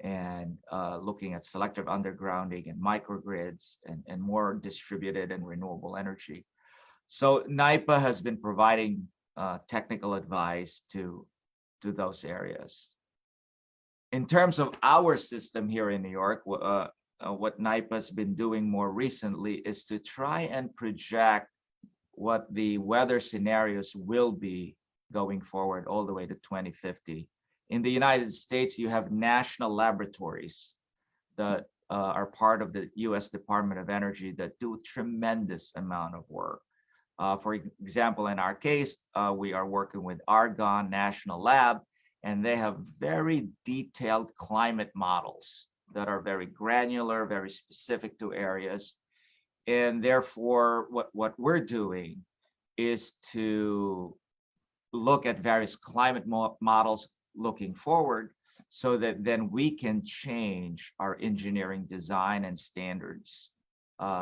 and looking at selective undergrounding and microgrids and more distributed and renewable energy. So NYPA has been providing technical advice to those areas. In terms of our system here in New York, what NYPA has been doing more recently is to try and project what the weather scenarios will be going forward all the way to 2050. In the United States, you have national laboratories that are part of the US Department of Energy that do a tremendous amount of work. For example, in our case, we are working with Argonne National Lab, and they have very detailed climate models that are very granular, very specific to areas. And therefore, what we're doing is to look at various climate models looking forward, so that then we can change our engineering design and standards,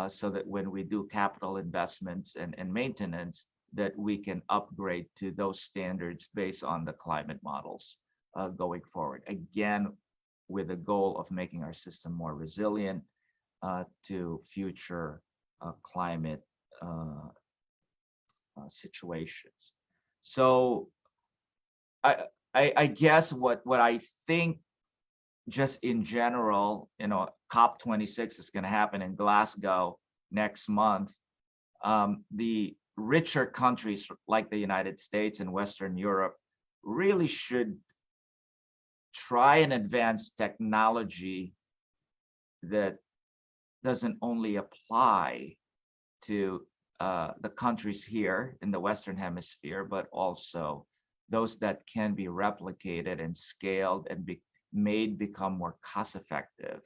so that when we do capital investments and maintenance, that we can upgrade to those standards based on the climate models going forward. Again, with the goal of making our system more resilient to future climate situations. So I guess what I think, just in general, COP26 is going to happen in Glasgow next month. The richer countries like the United States and Western Europe really should try and advance technology that doesn't only apply to the countries here in the Western Hemisphere, but also those that can be replicated and scaled and made become more cost effective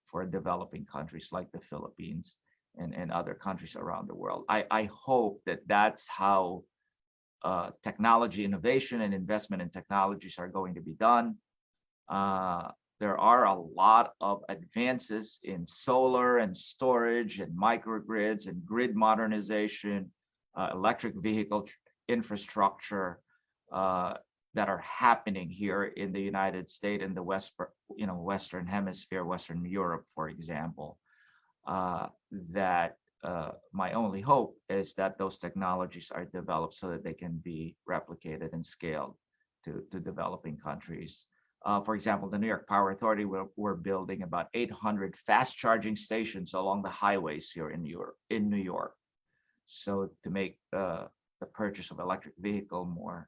for developing countries like the Philippines and other countries around the world. I hope that that's how technology innovation and investment in technologies are going to be done. There are a lot of advances in solar and storage and microgrids and grid modernization, electric vehicle infrastructure that are happening here in the United States and the Western Hemisphere, Western Europe, for example. That my only hope is that those technologies are developed so that they can be replicated and scaled to developing countries. For example, the New York Power Authority, we're building about 800 fast charging stations along the highways here in New York. So to make the purchase of electric vehicle more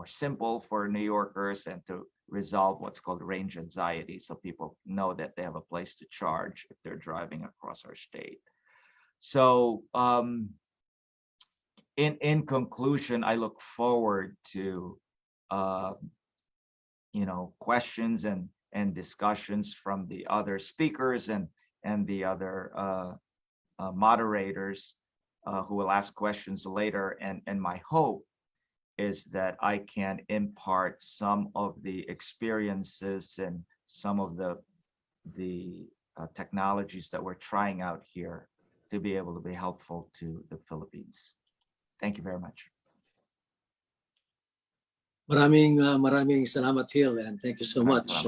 simple for New Yorkers, and to resolve what's called range anxiety, so people know that they have a place to charge if they're driving across our state. So in conclusion, I look forward to questions and discussions from the other speakers and the other moderators who will ask questions later. And my hope is that I can impart some of the experiences and some of the technologies that we're trying out here to be able to be helpful to the Philippines. Thank you very much. Maraming salamat, Hill, and thank you so much.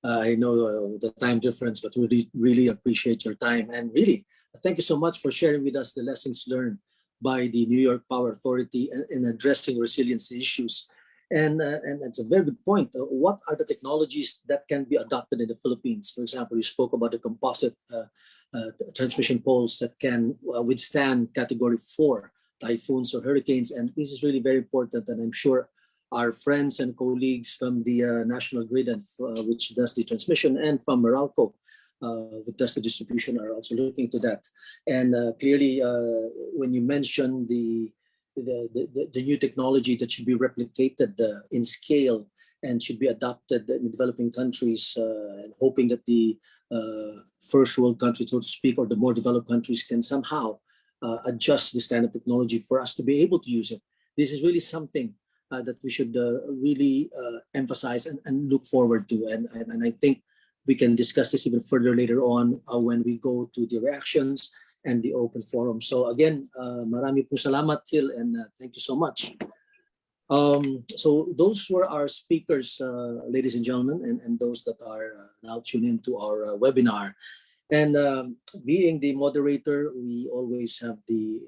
I know the time difference, but we really appreciate your time, and really thank you so much for sharing with us the lessons learned by the New York Power Authority in addressing resiliency issues. And it's a very good point. What are the technologies that can be adopted in the Philippines? For example, you spoke about the composite transmission poles that can withstand Category 4 typhoons or hurricanes, and this is really very important, and I'm sure our friends and colleagues from the National Grid, and which does the transmission, and from Meralco, which does the distribution, are also looking to that. And clearly, when you mention the new technology that should be replicated in scale and should be adopted in developing countries, and hoping that the first world countries, so to speak, or the more developed countries can somehow adjust this kind of technology for us to be able to use it. This is really something that we should really emphasize and look forward to. And I think we can discuss this even further later on when we go to the reactions and the open forum. So again, marami po salamat, Phil, and thank you so much. So those were our speakers, ladies and gentlemen, and those that are now tuned into our webinar. And being the moderator, we always have the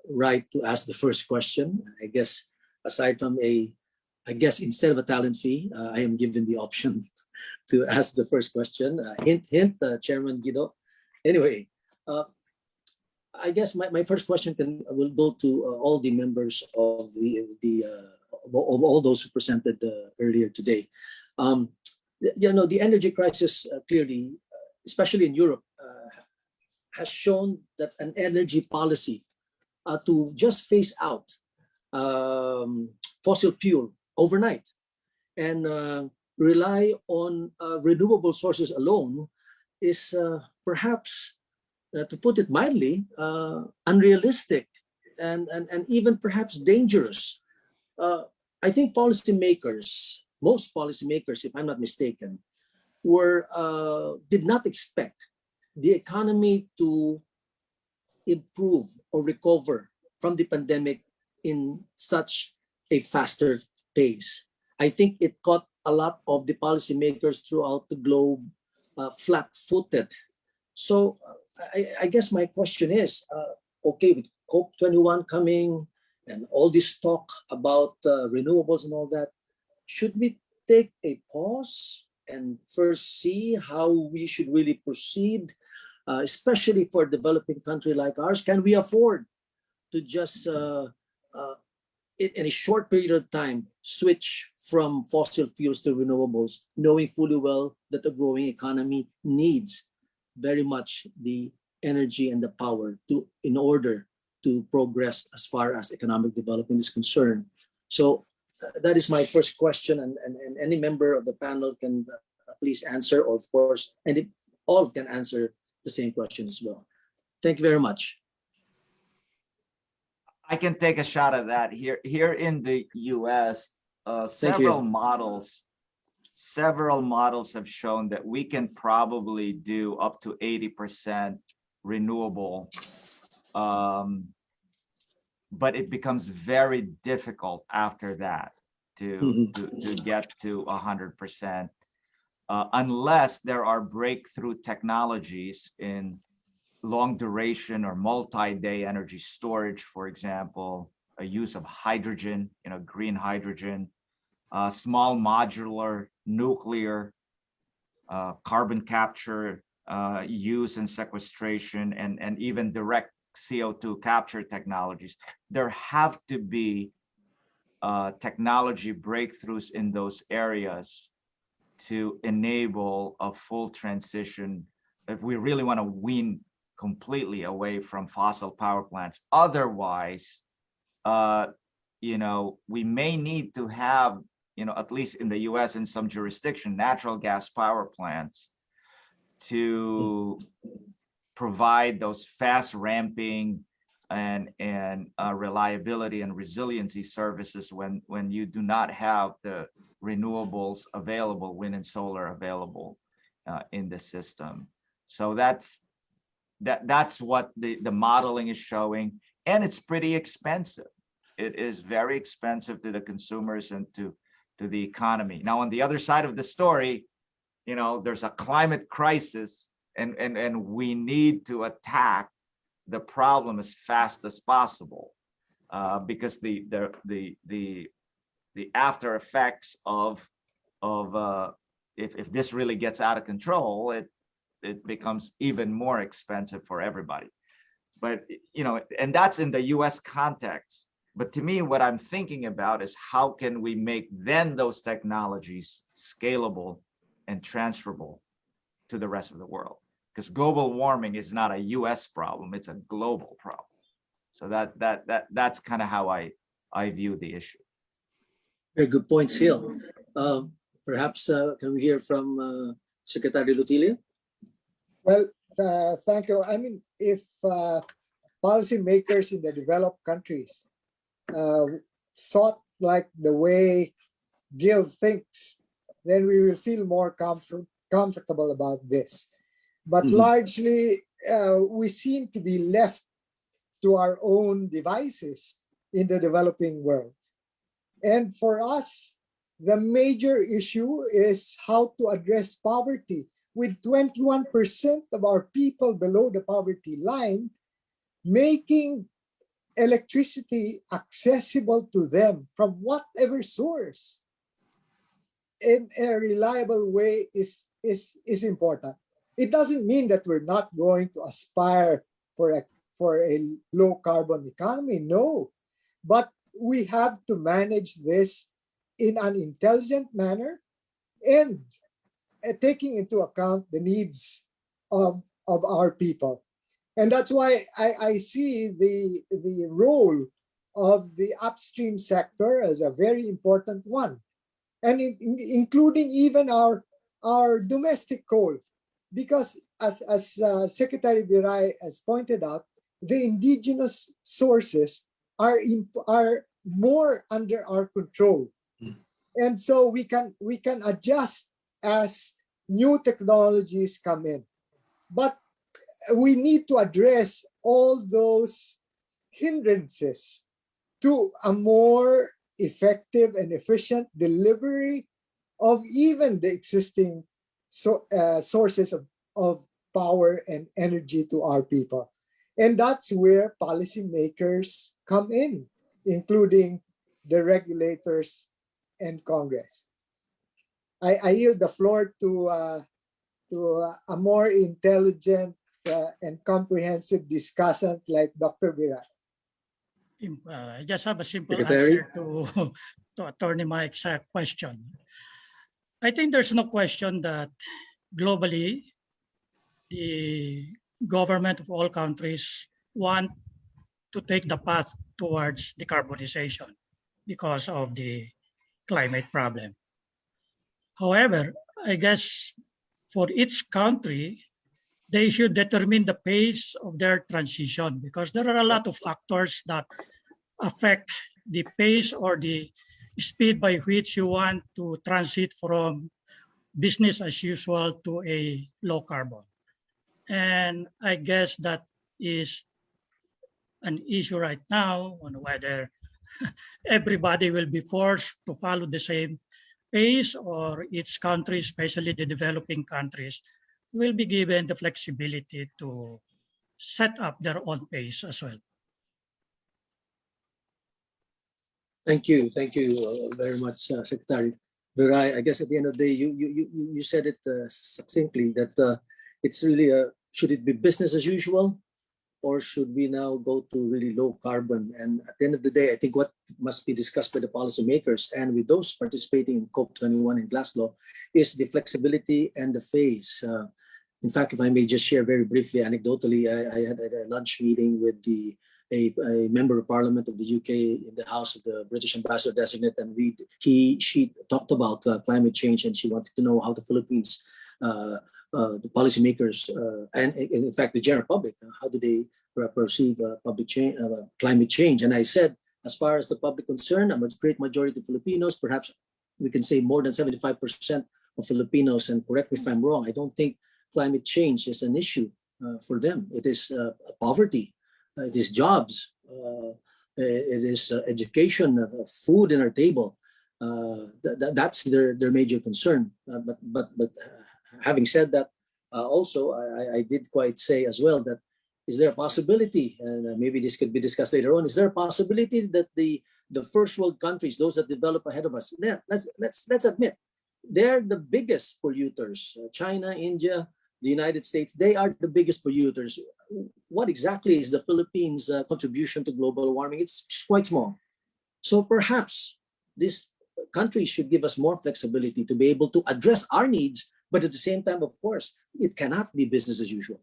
right to ask the first question. I guess aside from instead of a talent fee, I am given the option to ask the first question. Hint, hint, Chairman Guido. Anyway, I guess my first question will go to all the members of of all those who presented earlier today. The energy crisis clearly, especially in Europe, has shown that an energy policy to just phase out fossil fuel overnight and rely on renewable sources alone is perhaps, to put it mildly, unrealistic and even perhaps dangerous. I think policymakers, most policymakers, if I'm not mistaken, did not expect the economy to improve or recover from the pandemic in such a faster pace. I think it caught a lot of the policymakers throughout the globe flat-footed. So I guess my question is, okay, with COP21 coming and all this talk about renewables and all that, should we take a pause and first see how we should really proceed, especially for a developing country like ours? Can we afford to just, in a short period of time, switch from fossil fuels to renewables, knowing fully well that the growing economy needs very much the energy and the power in order to progress as far as economic development is concerned? So that is my first question, and any member of the panel can please answer, or of course, and all can answer the same question as well. Thank you very much. I can take a shot at that. Here in the US, several models have shown that we can probably do up to 80% renewable, but it becomes very difficult after that to get to 100%, unless there are breakthrough technologies in long duration or multi-day energy storage, for example, a use of hydrogen, green hydrogen, small modular nuclear, carbon capture, use and sequestration, and even direct CO2 capture technologies. There have to be technology breakthroughs in those areas to enable a full transition if we really want to wean completely away from fossil power plants. Otherwise, we may need to have, at least in the US, in some jurisdiction, natural gas power plants to provide those fast ramping and reliability and resiliency services when you do not have the renewables available, wind and solar available in the system. So that's what the modeling is showing, and it's pretty expensive. It is very expensive to the consumers and to the economy. Now, on the other side of the story, there's a climate crisis, and we need to attack the problem as fast as possible, because the after effects of if this really gets out of control, it becomes even more expensive for everybody. But and that's in the US context. But to me, what I'm thinking about is how can we make then those technologies scalable and transferable to the rest of the world? Because global warming is not a US problem, it's a global problem. So that's kind of how I view the issue. Very good points here. Perhaps can we hear from Secretary Lutilia? Well, thank you. I mean, if policymakers in the developed countries thought like the way Gil thinks, then we will feel more comfortable about this. But largely, we seem to be left to our own devices in the developing world. And for us, the major issue is how to address poverty. With 21% of our people below the poverty line, making electricity accessible to them from whatever source in a reliable way is important. It doesn't mean that we're not going to aspire for a low carbon economy, no. But we have to manage this in an intelligent manner and taking into account the needs of our people. And that's why I see the role of the upstream sector as a very important one, and including even our domestic coal, because as Secretary Viray has pointed out, the indigenous sources are more under our control, and so we can adjust as new technologies come in, but we need to address all those hindrances to a more effective and efficient delivery of even the existing sources of power and energy to our people. And that's where policymakers come in, including the regulators and Congress. I yield the floor to a more intelligent and comprehensive discussant like Dr. Viray. I just have a simple Secretary? answer to Attorney Mike's question. I think there's no question that globally, the government of all countries want to take the path towards decarbonization because of the climate problem. However, I guess for each country, they should determine the pace of their transition, because there are a lot of factors that affect the pace or the speed by which you want to transit from business as usual to a low carbon. And I guess that is an issue right now on whether everybody will be forced to follow the same pace, or each country, especially the developing countries, will be given the flexibility to set up their own pace as well. Thank you very much, Secretary Viray. I guess at the end of the day, you said it succinctly that it's really should it be business as usual, or should we now go to really low carbon? And at the end of the day, I think what must be discussed by the policymakers and with those participating in COP21 in Glasgow is the flexibility and the phase. In fact, if I may just share very briefly, anecdotally, I had a lunch meeting with a member of parliament of the UK in the house of the British ambassador designate, and she talked about climate change, and she wanted to know how the Philippines, the policymakers, and in fact the general public, how do they perceive climate change? And I said, as far as the public concerned, I'm a great majority of Filipinos, perhaps we can say more than 75% of Filipinos, and correct me if I'm wrong, I don't think climate change is an issue for them. It is poverty, it is jobs, it is education, food in our table. That's their major concern. But having said that, also I did quite say as well that is there a possibility, and maybe this could be discussed later on, is there a possibility that the first world countries, those that develop ahead of us, let's admit, they're the biggest polluters. China, India, the United States, they are the biggest polluters. What exactly is the Philippines' contribution to global warming? It's quite small. So perhaps this country should give us more flexibility to be able to address our needs, but at the same time, of course, it cannot be business as usual.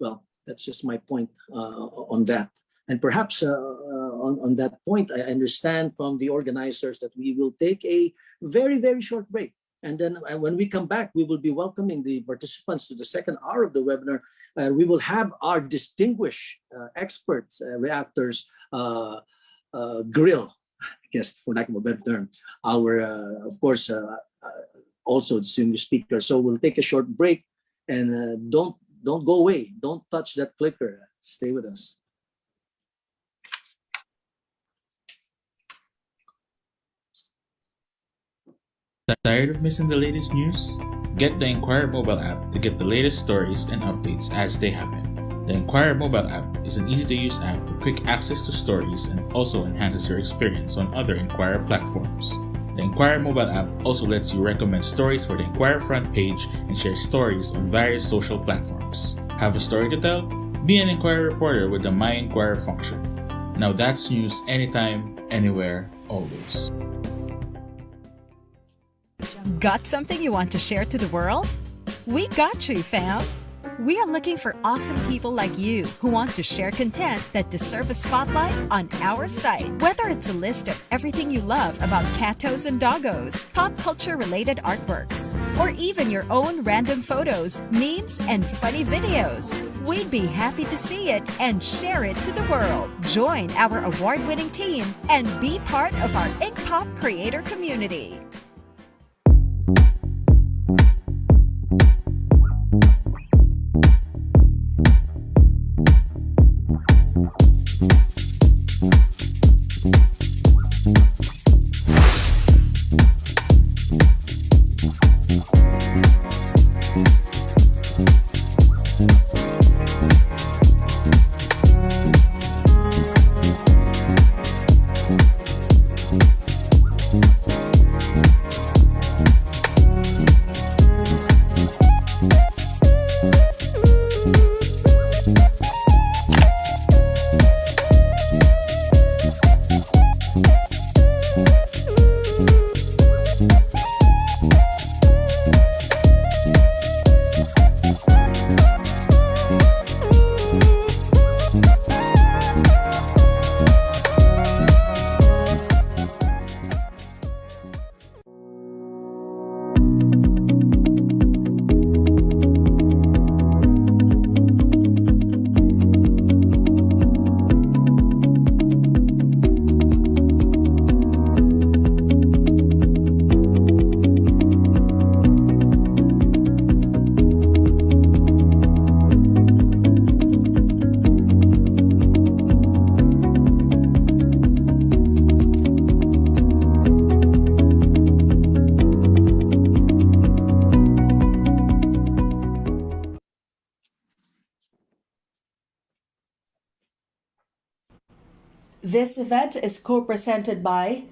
Well, that's just my point on that. And perhaps on that point, I understand from the organizers that we will take a very, very short break. And then when we come back, we will be welcoming the participants to the second hour of the webinar. We will have our distinguished experts, reactors, grill, I guess, for lack of a better term, our, of course, also distinguished speaker. So we'll take a short break, and don't go away. Don't touch that clicker. Stay with us. Tired of missing the latest news? Get the Inquirer mobile app to get the latest stories and updates as they happen. The Inquirer mobile app is an easy-to-use app with quick access to stories and also enhances your experience on other Inquirer platforms. The Inquirer mobile app also lets you recommend stories for the Inquirer front page and share stories on various social platforms. Have a story to tell? Be an Inquirer reporter with the My Inquirer function. Now that's news anytime, anywhere, always. Got something you want to share to the world? We got you, fam! We are looking for awesome people like you who want to share content that deserve a spotlight on our site. Whether it's a list of everything you love about catos and doggos, pop culture related artworks, or even your own random photos, memes, and funny videos, we'd be happy to see it and share it to the world. Join our award-winning team and be part of our Ink Pop creator community. This event is co-presented by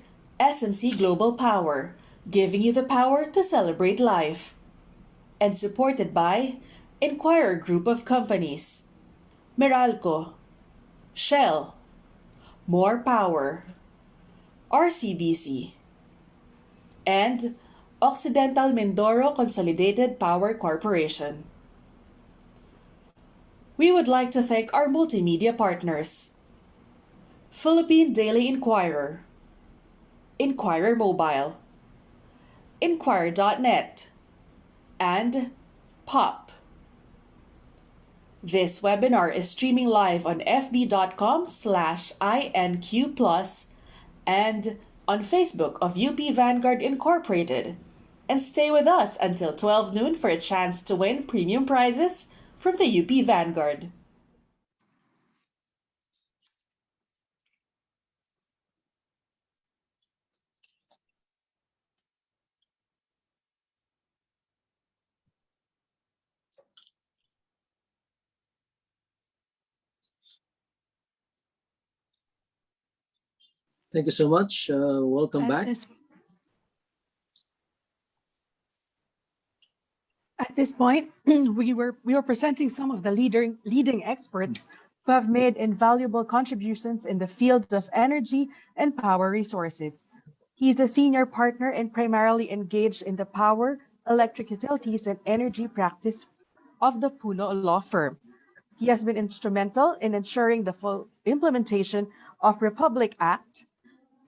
SMC Global Power, giving you the power to celebrate life, and supported by Inquirer Group of Companies, Meralco, Shell, More Power, RCBC, and Occidental Mindoro Consolidated Power Corporation. We would like to thank our multimedia partners: Philippine Daily Inquirer, Inquirer Mobile, Inquirer.net, and POP. This webinar is streaming live on fb.com/INQ+, and on Facebook of UP Vanguard Incorporated. And stay with us until 12 noon for a chance to win premium prizes from the UP Vanguard. Thank you so much. Welcome back. At this point, we were presenting some of the leading experts who have made invaluable contributions in the fields of energy and power resources. He is a senior partner and primarily engaged in the power, electric utilities, and energy practice of the Puno law firm. He has been instrumental in ensuring the full implementation of Republic Act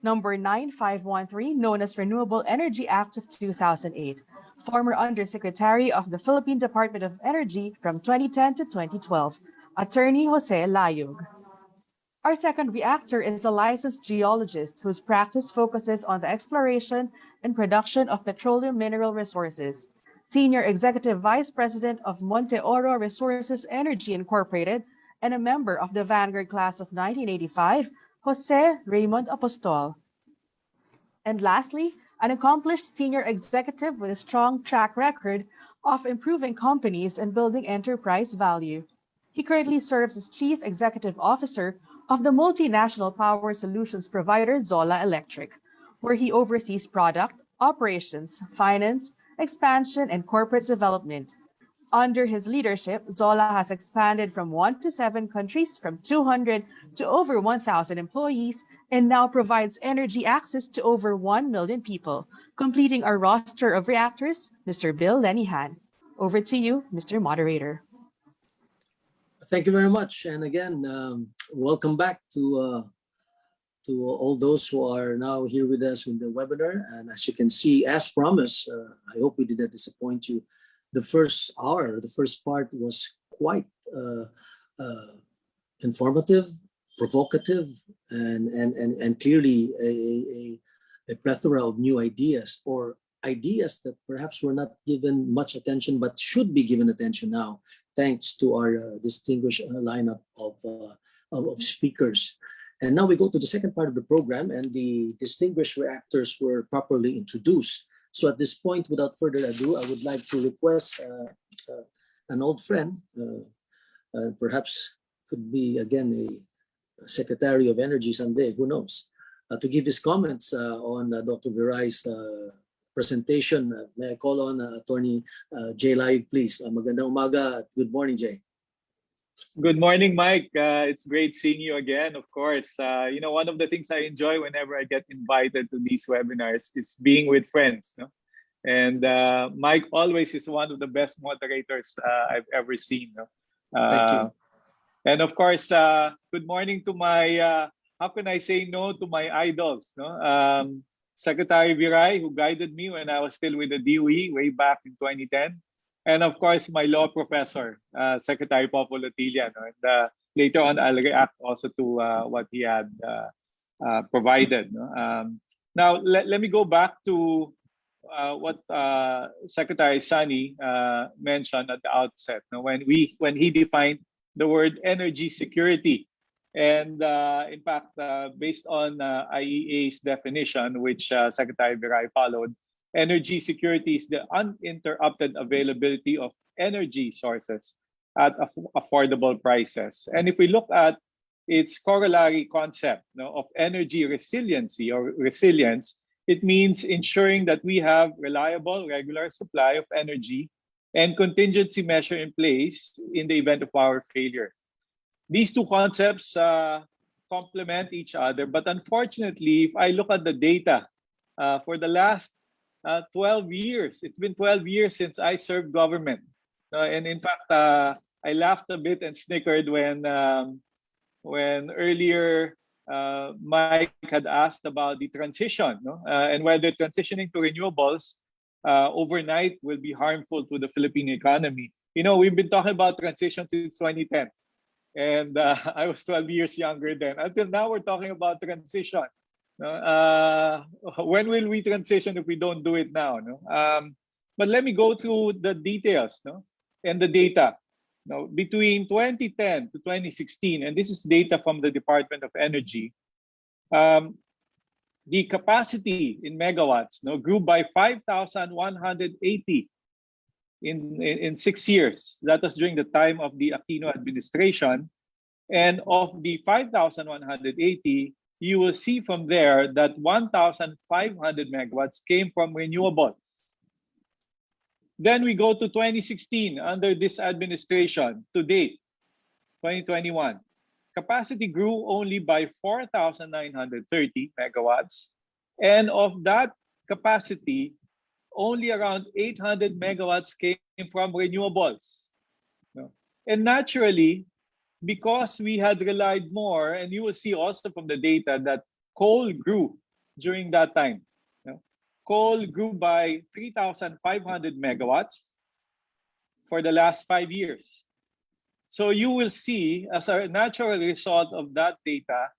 number 9513, known as Renewable Energy Act of 2008, former Undersecretary of the Philippine Department of Energy from 2010 to 2012, Attorney Jose Layug. Our second reactor is a licensed geologist whose practice focuses on the exploration and production of petroleum mineral resources. Senior Executive Vice President of Monte Oro Resources Energy Incorporated and a member of the Vanguard class of 1985, Jose Raymond Apostol. And lastly, an accomplished senior executive with a strong track record of improving companies and building enterprise value. He currently serves as Chief Executive Officer of the multinational power solutions provider Zola Electric, where he oversees product, operations, finance, expansion, and corporate development. Under his leadership, Zola has expanded from 1 to 7 countries, from 200 to over 1,000 employees, and now provides energy access to over 1 million people, completing our roster of reactors, Mr. Bill Lenihan. Over to you, Mr. Moderator. Thank you very much. And again, welcome back to all those who are now here with us in the webinar. And as you can see, as promised, I hope we did not disappoint you. The first hour, the first part was quite informative, provocative, and clearly a plethora of new ideas, or ideas that perhaps were not given much attention but should be given attention now, thanks to our distinguished lineup of speakers. And now we go to the second part of the program, and the distinguished reactors were properly introduced. So at this point, without further ado, I would like to request an old friend, perhaps could be again a Secretary of Energy someday, who knows, to give his comments on Dr. Viray's presentation. May I call on Attorney Jay Layug, please. Magandang umaga. Good morning, Jay. Good morning, Mike. It's great seeing you again, of course. You know, one of the things I enjoy whenever I get invited to these webinars is being with friends. No? And Mike always is one of the best moderators I've ever seen. No? Thank you. And of course, good morning to my, how can I say no to my idols? No? Secretary Viray, who guided me when I was still with the DOE way back in 2010. And of course, my law professor, Secretary Popo Lotilla. No? And later on, I'll react also to what he had provided. No? Now, let me go back to what Secretary Sani mentioned at the outset. No? When he defined the word energy security. And in fact, based on IEA's definition, which Secretary Viray followed, energy security is the uninterrupted availability of energy sources at affordable prices. And if we look at its corollary concept of energy resiliency or resilience, it means ensuring that we have reliable, regular supply of energy and contingency measure in place in the event of power failure. These two concepts complement each other, but unfortunately, if I look at the data for the last 12 years. It's been 12 years since I served government. And in fact, I laughed a bit and snickered when earlier Mike had asked about the transition, and whether transitioning to renewables overnight will be harmful to the Philippine economy. You know, we've been talking about transition since 2010. And I was 12 years younger then. Until now, we're talking about transition. When will we transition if we don't do it now? No? But let me go through the details and the data. Between 2010 to 2016, and this is data from the Department of Energy, the capacity in megawatts grew by 5,180 in 6 years. That was during the time of the Aquino administration. And of the 5,180, you will see from there that 1,500 megawatts came from renewables. Then we go to 2016 under this administration to date, 2021. capacity grew only by 4,930 megawatts. And of that capacity, only around 800 megawatts came from renewables. And naturally, because we had relied more, and you will see also from the data that coal grew during that time. Coal grew by 3,500 megawatts for the last 5 years. So you will see, as a natural result of that data,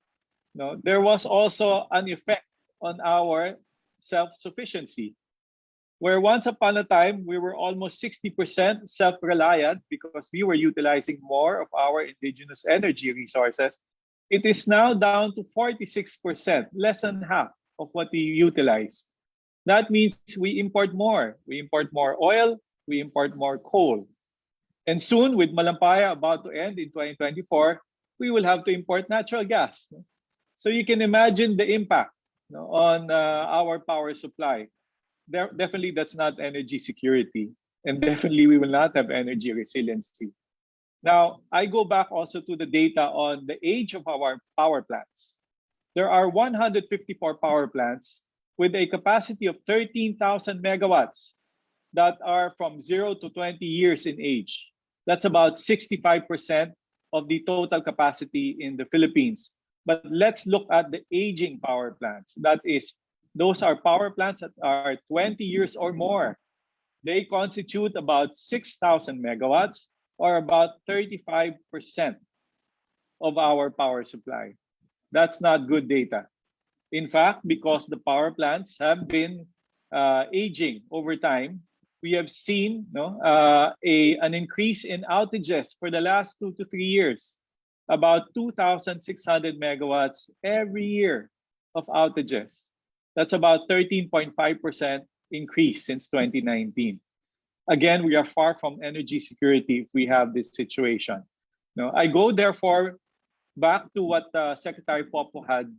there was also an effect on our self-sufficiency, where once upon a time, we were almost 60% self-reliant because we were utilizing more of our indigenous energy resources. It is now down to 46%, less than half of what we utilize. That means we import more. We import more oil, we import more coal. And soon, with Malampaya about to end in 2024, we will have to import natural gas. So you can imagine the impact on our power supply. Definitely, that's not energy security. And definitely, we will not have energy resiliency. Now, I go back also to the data on the age of our power plants. There are 154 power plants with a capacity of 13,000 megawatts that are from 0 to 20 years in age. That's about 65% of the total capacity in the Philippines. But let's look at the aging power plants. That is, those are power plants that are 20 years or more. They constitute about 6,000 megawatts, or about 35% of our power supply. That's not good data. In fact, because the power plants have been aging over time, we have seen an increase in outages for the last 2 to 3 years, about 2,600 megawatts every year of outages. That's about 13.5% increase since 2019. Again, we are far from energy security if we have this situation. I go, therefore, back to what Secretary Popo had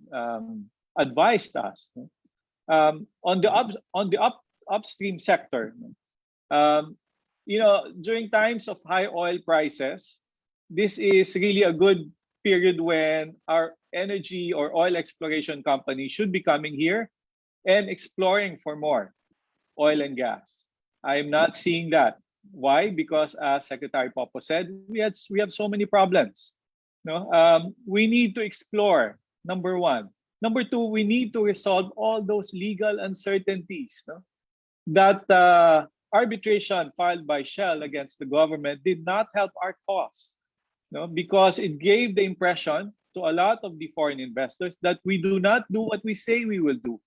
advised us. On the upstream sector, during times of high oil prices, this is really a good period when our energy or oil exploration company should be coming here and exploring for more oil and gas. I'm not seeing that. Why? Because as Secretary Popo said, we have so many problems. We need to explore, number one. Number two, we need to resolve all those legal uncertainties. That arbitration filed by Shell against the government did not help our cause, because it gave the impression to a lot of the foreign investors that we do not do what we say we will do.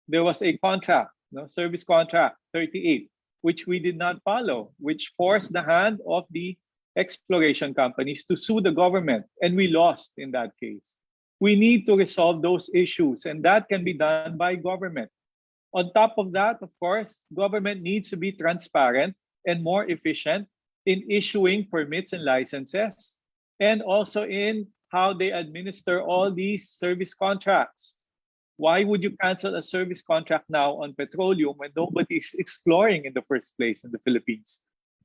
There was a contract, service contract 38, which we did not follow, which forced the hand of the exploration companies to sue the government, and we lost in that case. We need to resolve those issues, and that can be done by government. On top of that, of course, government needs to be transparent and more efficient in issuing permits and licenses, and also in how they administer all these service contracts. Why would you cancel a service contract now on petroleum when nobody is exploring in the first place in the Philippines?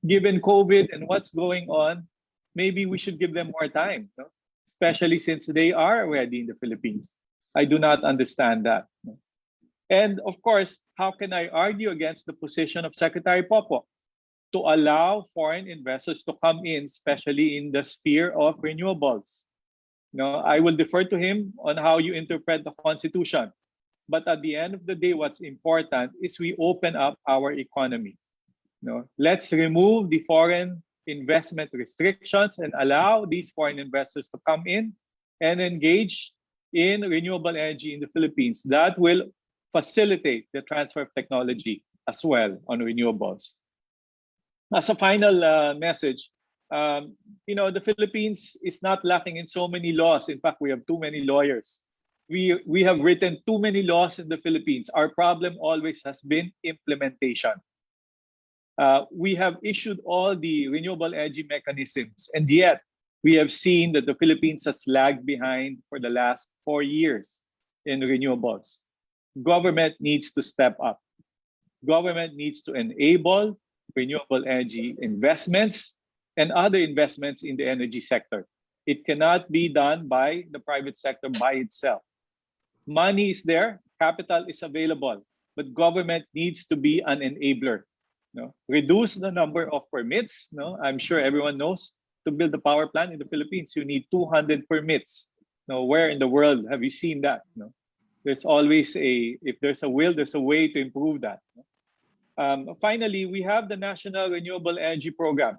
Given COVID and what's going on, maybe we should give them more time, especially since they are already in the Philippines. I do not understand that. And of course, how can I argue against the position of Secretary Popo to allow foreign investors to come in, especially in the sphere of renewables? I will defer to him on how you interpret the Constitution. But at the end of the day, what's important is we open up our economy. Let's remove the foreign investment restrictions and allow these foreign investors to come in and engage in renewable energy in the Philippines. That will facilitate the transfer of technology as well on renewables. As a final message, the Philippines is not lacking in so many laws. In fact, we have too many lawyers. We have written too many laws in the Philippines. Our problem always has been implementation. We have issued all the renewable energy mechanisms, and yet we have seen that the Philippines has lagged behind for the last 4 years in renewables. Government needs to step up. Government needs to enable renewable energy investments and other investments in the energy sector. It cannot be done by the private sector by itself. Money is there, capital is available, but government needs to be an enabler. Reduce the number of permits. I'm sure everyone knows, to build a power plant in the Philippines, you need 200 permits. Where in the world have you seen that? There's always if there's a will, there's a way to improve that. Finally, we have the National Renewable Energy Program,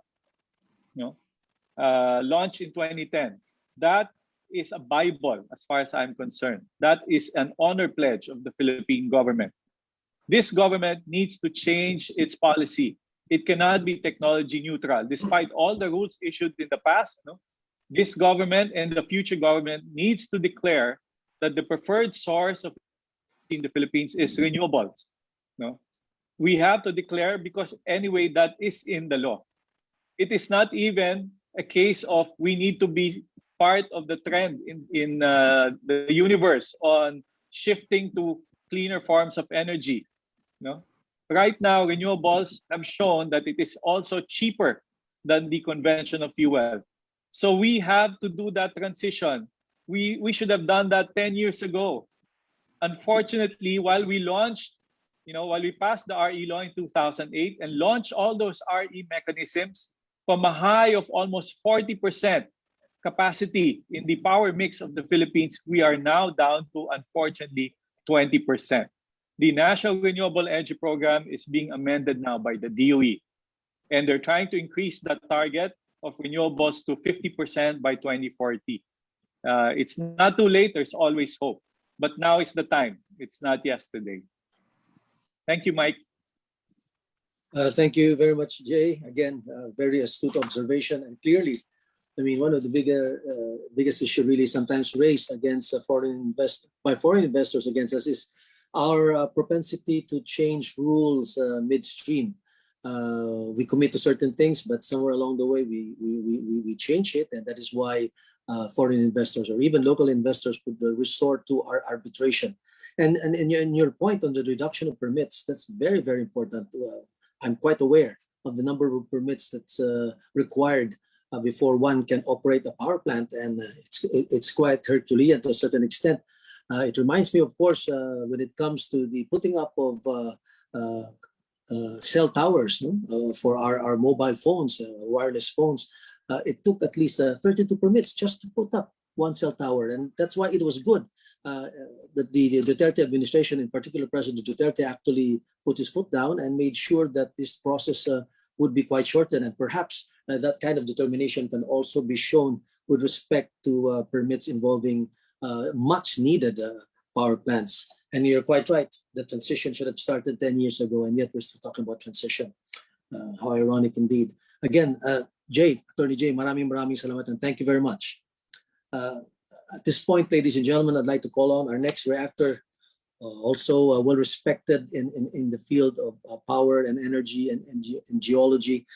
launched in 2010. That is a Bible as far as I'm concerned. That is an honor pledge of the Philippine government. This government needs to change its policy. It cannot be technology neutral. Despite all the rules issued in the past, this government and the future government needs to declare that the preferred source of in the Philippines is renewables. We have to declare, because anyway, that is in the law. It is not even a case of we need to be part of the trend in the universe on shifting to cleaner forms of energy. Right now, renewables have shown that it is also cheaper than the conventional fuel. So we have to do that transition. We should have done that 10 years ago. Unfortunately, while we passed the RE law in 2008 and launched all those RE mechanisms from a high of almost 40% capacity in the power mix of the Philippines, we are now down to, unfortunately, 20%. The National Renewable Energy Program is being amended now by the DOE, and they're trying to increase that target of renewables to 50% by 2040. It's not too late, there's always hope. But now is the time. It's not yesterday. Thank you, Mike. Thank you very much, Jay. Again, very astute observation. And clearly, one of the biggest issue really sometimes raised against foreign investors against us is our propensity to change rules midstream. We commit to certain things, but somewhere along the way we change it, and that is why foreign investors or even local investors would resort to our arbitration. And your point on the reduction of permits, that's very, very important. I'm quite aware of the number of permits that's required before one can operate a power plant, and it's quite Herculean to a certain extent. It reminds me, of course, when it comes to the putting up of cell towers for our mobile phones, wireless phones. It took at least 32 permits just to put up one cell tower, and that's why it was good that the Duterte administration, in particular President Duterte, actually put his foot down and made sure that this process would be quite shortened, and perhaps that kind of determination can also be shown with respect to permits involving much needed power plants. And you're quite right, the transition should have started 10 years ago, and yet we're still talking about transition. How ironic indeed. Again, Attorney Jay, maraming salamat, and thank you very much. At this point, ladies and gentlemen, I'd like to call on our next reactor, also well respected in the field of power and energy and geology.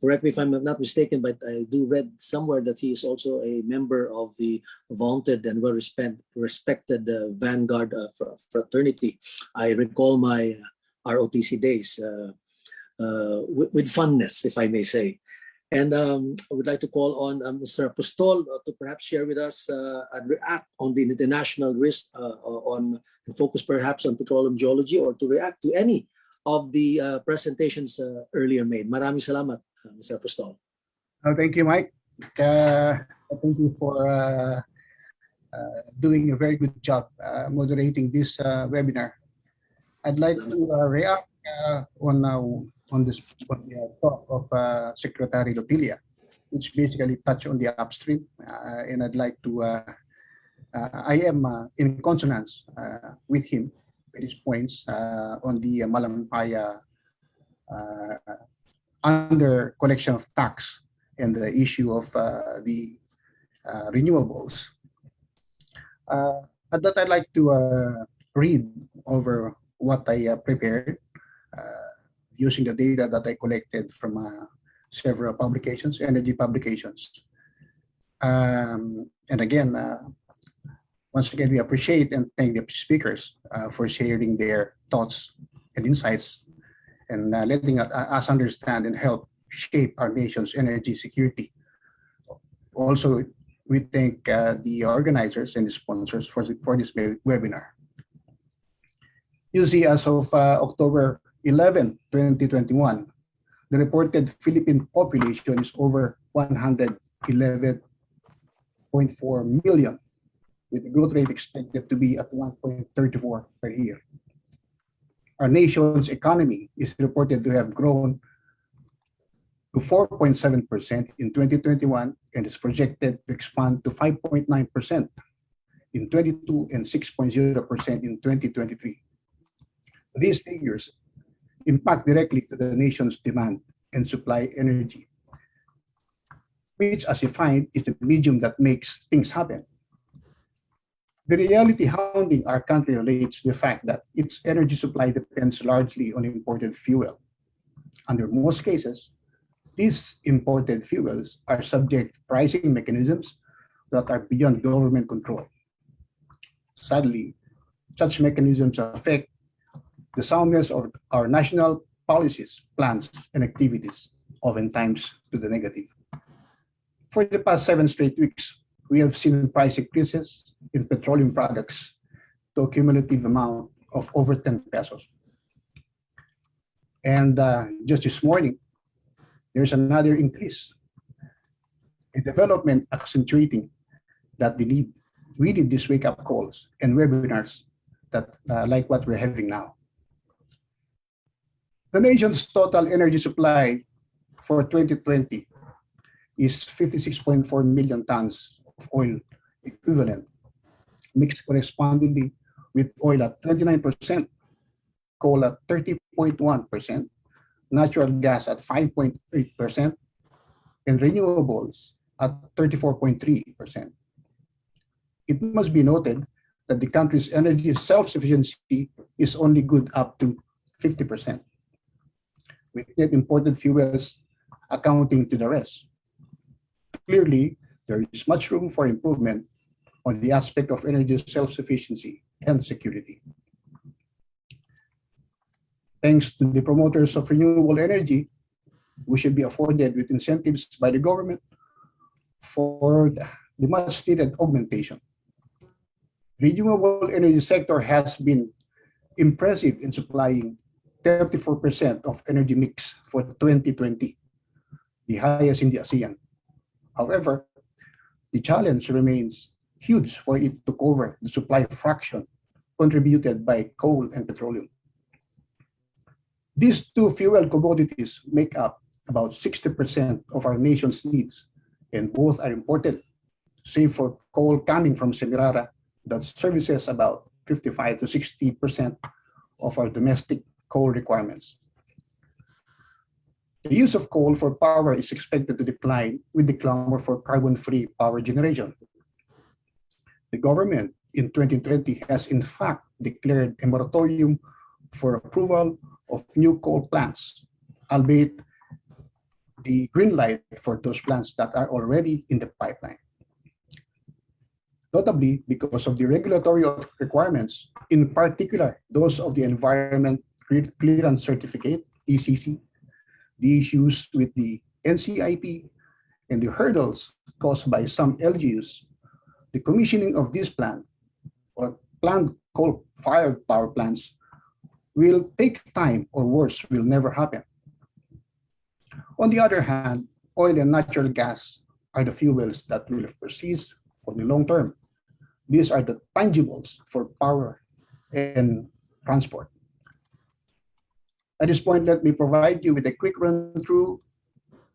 Correct me if I'm not mistaken, but I do read somewhere that he is also a member of the vaunted and well respected Vanguard fraternity. I recall my ROTC days with fondness, if I may say. And I would like to call on Mr. Apostol to perhaps share with us and react on the international risk and focus perhaps on petroleum geology, or to react to any of the presentations earlier made. Maraming salamat, Mr. Apostol. Thank you, Mike. Thank you for doing a very good job moderating this webinar. I'd like to react on this talk of Secretary Lotilia, which basically touched on the upstream, and I'd like to. I am in consonance with him with his points on the Malampaya under collection of tax and the issue of the renewables. I'd like to read over what I prepared using the data that I collected from several publications, energy publications. And again, once again, we appreciate and thank the speakers for sharing their thoughts and insights and letting us understand and help shape our nation's energy security. Also, we thank the organizers and the sponsors for this webinar. You see, as of October 11, 2021, the reported Philippine population is over 111.4 million, with the growth rate expected to be at 1.34 per year. Our nation's economy is reported to have grown to 4.7% in 2021 and is projected to expand to 5.9% in 2022 and 6.0% in 2023. These figures impact directly to the nation's demand and supply energy, which, as you find, is the medium that makes things happen. The reality hounding our country relates to the fact that its energy supply depends largely on imported fuel. Under most cases, these imported fuels are subject to pricing mechanisms that are beyond government control. Sadly, such mechanisms affect the soundness of our national policies, plans, and activities, oftentimes to the negative. For the past 7 straight weeks, we have seen price increases in petroleum products to a cumulative amount of over 10 pesos. And just this morning, there's another increase, a development accentuating that we need these wake-up calls and webinars that like what we're having now. The nation's total energy supply for 2020 is 56.4 million tons of oil equivalent, mixed correspondingly with oil at 29%, coal at 30.1%, natural gas at 5.8%, and renewables at 34.3%. It must be noted that the country's energy self-sufficiency is only good up to 50%, with net imported fuels accounting to the rest. Clearly, there is much room for improvement on the aspect of energy self-sufficiency and security. Thanks to the promoters of renewable energy, we should be afforded with incentives by the government for the much-needed augmentation. Renewable energy sector has been impressive in supplying 34% of energy mix for 2020, the highest in the ASEAN. However, the challenge remains huge for it to cover the supply fraction contributed by coal and petroleum. These two fuel commodities make up about 60% of our nation's needs, and both are important, save for coal coming from Semirara that services about 55 to 60% of our domestic coal requirements. The use of coal for power is expected to decline with the clamor for carbon-free power generation. The government in 2020 has in fact declared a moratorium for approval of new coal plants, albeit the green light for those plants that are already in the pipeline. Notably, because of the regulatory requirements, in particular those of the Environment Clearance Certificate, ECC, the issues with the NCIP, and the hurdles caused by some LGUs, the commissioning of this plant or planned coal-fired power plants will take time, or worse, will never happen. On the other hand, oil and natural gas are the fuels that will persist for the long term. These are the tangibles for power and transport. At this point, let me provide you with a quick run-through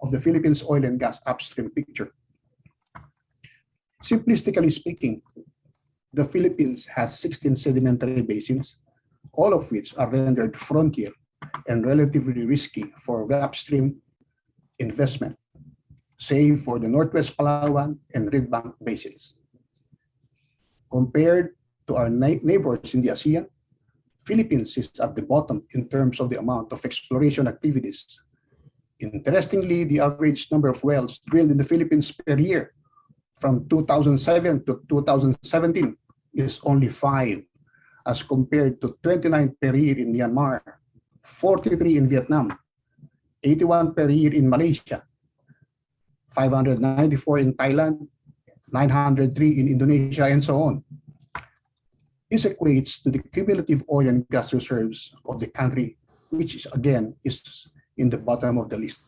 of the Philippines oil and gas upstream picture. Simplistically speaking, the Philippines has 16 sedimentary basins, all of which are rendered frontier and relatively risky for upstream investment, save for the Northwest Palawan and Red Bank basins. Compared to our neighbors in the ASEAN, Philippines is at the bottom in terms of the amount of exploration activities. Interestingly, the average number of wells drilled in the Philippines per year from 2007 to 2017 is only 5, as compared to 29 per year in Myanmar, 43 in Vietnam, 81 per year in Malaysia, 594 in Thailand, 903 in Indonesia, and so on. This equates to the cumulative oil and gas reserves of the country, which is, again, is in the bottom of the list.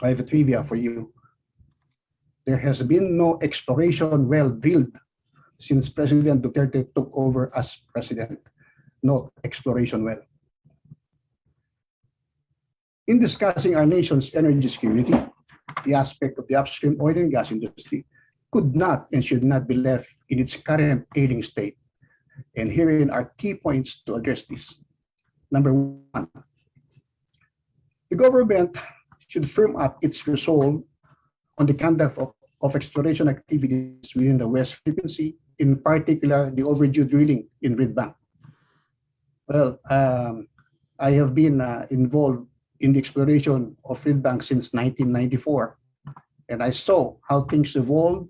I have a trivia for you. There has been no exploration well drilled since President Duterte took over as president. No exploration well. In discussing our nation's energy security, the aspect of the upstream oil and gas industry could not and should not be left in its current ailing state. And herein are key points to address this. Number one, the government should firm up its resolve on the conduct of exploration activities within the West Philippine Sea, in particular the overdue drilling in Red Bank. Well, I have been involved in the exploration of Red Bank since 1994, and I saw how things evolved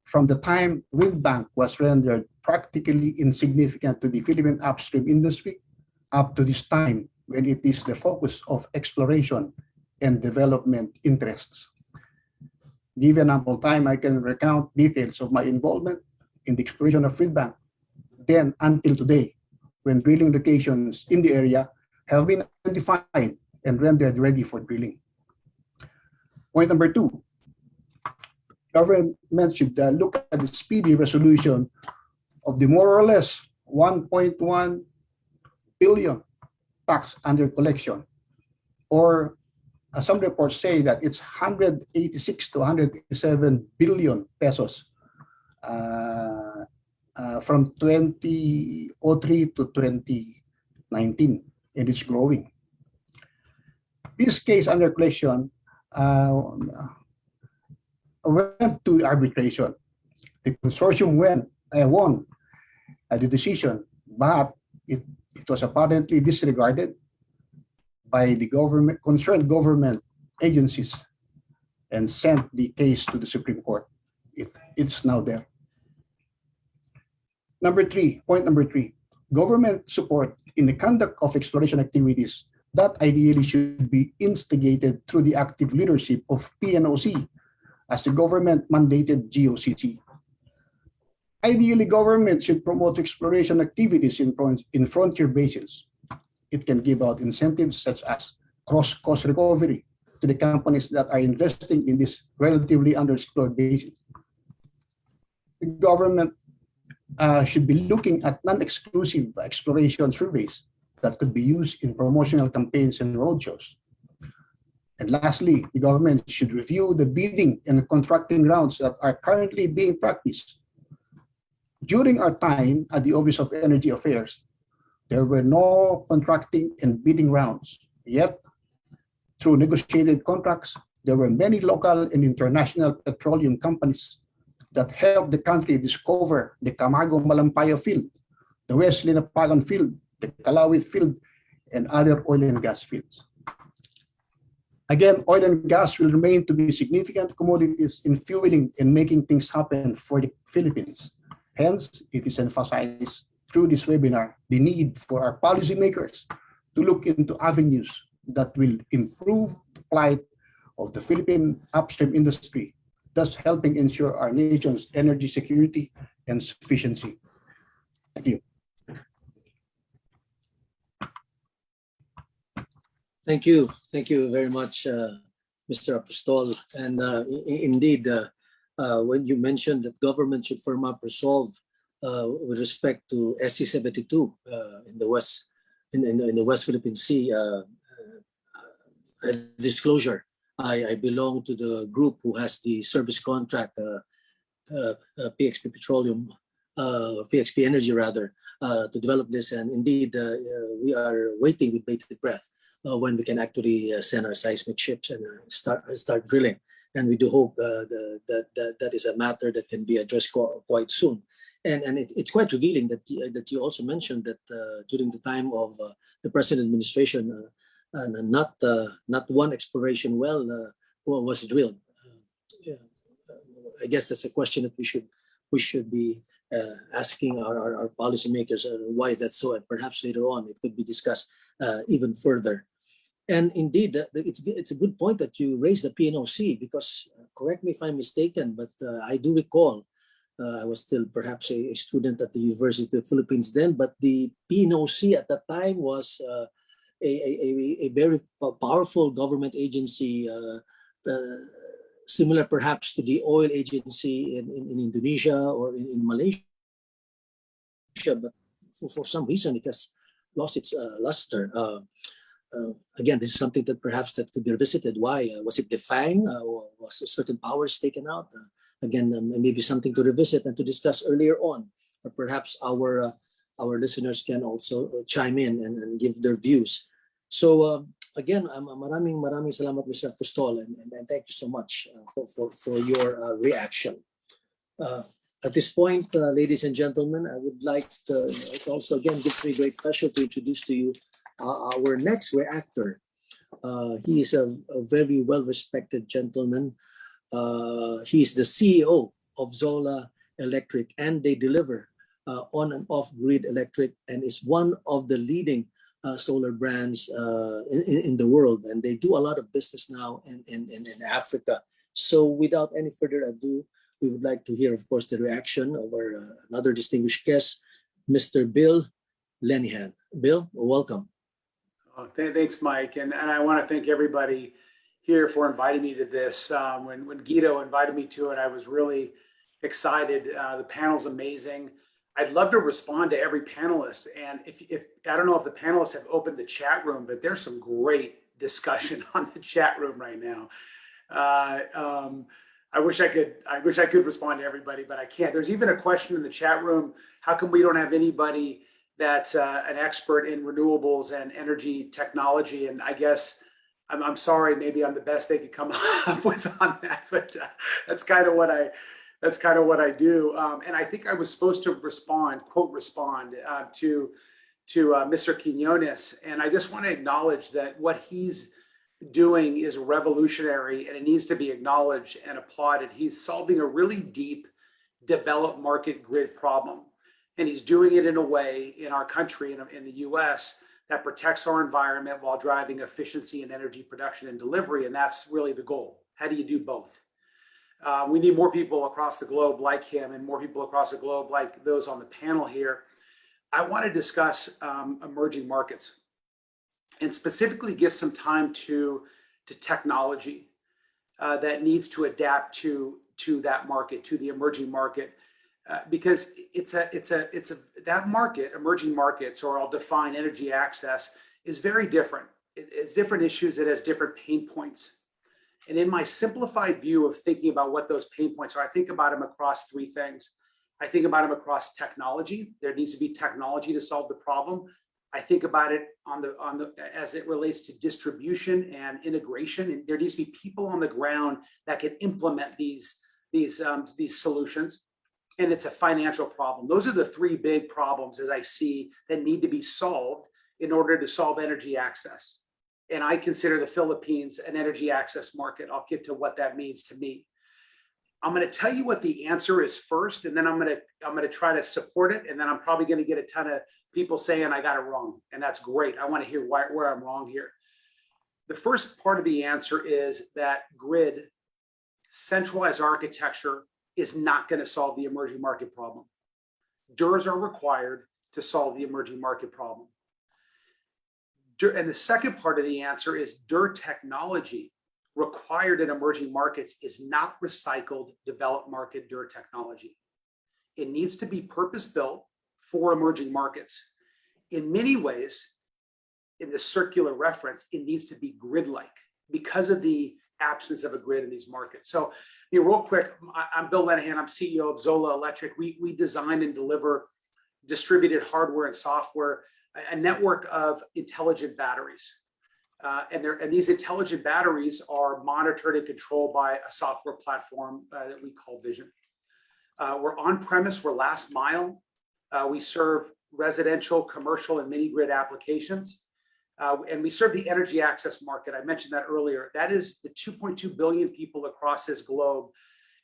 from the time Red Bank was rendered practically insignificant to the Philippine upstream industry up to this time when it is the focus of exploration and development interests. Given ample time, I can recount details of my involvement in the exploration of Red Bank, then until today, when drilling locations in the area have been identified and rendered ready for drilling. Point number two, government should look at the speedy resolution of the more or less 1.1 billion tax under collection, or some reports say that it's 186 to 187 billion pesos from 2003 to 2019, and it's growing. This case under collection went to arbitration. The consortium won the decision, but it was apparently disregarded by the concerned government agencies and sent the case to the Supreme Court. It's now there. Point number three, government support in the conduct of exploration activities that ideally should be instigated through the active leadership of PNOC as the government mandated GOCC. Ideally, government should promote exploration activities in frontier basins. It can give out incentives such as cross-cost recovery to the companies that are investing in this relatively underexplored basin. The government should be looking at non-exclusive exploration surveys that could be used in promotional campaigns and roadshows. And lastly, the government should review the bidding and contracting rounds that are currently being practiced. During our time at the Office of Energy Affairs, there were no contracting and bidding rounds. Yet, through negotiated contracts, there were many local and international petroleum companies that helped the country discover the Camargo-Malampaya field, the West Linapagan field, the Calawit field, and other oil and gas fields. Again, oil and gas will remain to be significant commodities in fueling and making things happen for the Philippines. Hence, it is emphasized through this webinar the need for our policymakers to look into avenues that will improve the plight of the Philippine upstream industry, thus helping ensure our nation's energy security and sufficiency. Thank you. Thank you. Thank you very much, Mr. Apostol. And indeed, when you mentioned that government should firm up resolve with respect to SC-72 in the West Philippine Sea, disclosure, I belong to the group who has the service contract, PXP Petroleum, PXP Energy rather, to develop this. And indeed, we are waiting with bated breath when we can actually send our seismic ships and start drilling. And we do hope that is a matter that can be addressed quite soon. And it's quite revealing that you also mentioned that during the time of the present administration, not one exploration well was drilled. I guess that's a question that we should be asking our policymakers why is that so, and perhaps later on it could be discussed even further. And indeed, it's a good point that you raised the PNOC because, correct me if I'm mistaken, but I do recall, I was still perhaps a student at the University of the Philippines then, but the PNOC at that time was a very powerful government agency, similar perhaps to the oil agency in Indonesia or in Malaysia, but for some reason it has lost its luster. Again, this is something that perhaps that could be revisited. Why? Was it defang? Was certain powers taken out? Again, maybe something to revisit and to discuss earlier on. Or perhaps our listeners can also chime in and give their views. So again, maraming salamat, Mr. Apostol, and thank you so much for your reaction. At this point, ladies and gentlemen, I would like to, it also again gives me great pleasure to introduce to you our next reactor. He is a very well-respected gentleman. He's the CEO of Zola Electric, and they deliver on and off-grid electric, and is one of the leading solar brands in the world. And they do a lot of business now in Africa. So without any further ado, we would like to hear, of course, the reaction of our another distinguished guest, Mr. Bill Lenihan. Bill, welcome. Thanks, Mike. And I want to thank everybody here for inviting me to this. When Guido invited me to it, I was really excited. The panel's amazing. I'd love to respond to every panelist. And if I don't know if the panelists have opened the chat room, but there's some great discussion on the chat room right now. I wish I could respond to everybody, but I can't. There's even a question in the chat room. How come we don't have anybody that's an expert in renewables and energy technology? And I guess I'm sorry, maybe I'm the best they could come up with on that, but that's kind of what I do. And I think I was supposed to respond to Mr. Quinones, and I just want to acknowledge that what he's doing is revolutionary, and it needs to be acknowledged and applauded. He's solving a really deep developed market grid problem. And he's doing it in a way in our country, in the US, that protects our environment while driving efficiency in energy production and delivery. And that's really the goal. How do you do both? We need more people across the globe like him, and more people across the globe like those on the panel here. I want to discuss emerging markets and specifically give some time to technology that needs to adapt to that market, to the emerging market. Because that market, emerging markets, or I'll define energy access, is very different. It's different issues. It has different pain points. And in my simplified view of thinking about what those pain points are, I think about them across three things. I think about them across technology. There needs to be technology to solve the problem. I think about it as it relates to distribution and integration. And there needs to be people on the ground that can implement these solutions. And it's a financial problem. Those are the three big problems, as I see, that need to be solved in order to solve energy access. And I consider the Philippines an energy access market. I'll get to what that means to me. I'm going to tell you what the answer is first, and then I'm going to try to support it. And then I'm probably going to get a ton of people saying I got it wrong, and that's great. I want to hear where I'm wrong here. The first part of the answer is that grid, centralized architecture, is not going to solve the emerging market problem. DERs are required to solve the emerging market problem. And the second part of the answer is DER technology required in emerging markets is not recycled developed market DER technology. It needs to be purpose-built for emerging markets. In many ways, in the circular reference, it needs to be grid-like because of the absence of a grid in these markets. So, real quick, I'm Bill Lenihan. I'm CEO of Zola Electric. We design and deliver distributed hardware and software, a network of intelligent batteries. And these intelligent batteries are monitored and controlled by a software platform that we call Vision. We're on-premise, we're last mile. We serve residential, commercial, and mini-grid applications. And we serve the energy access market. I mentioned that earlier. That is the 2.2 billion people across this globe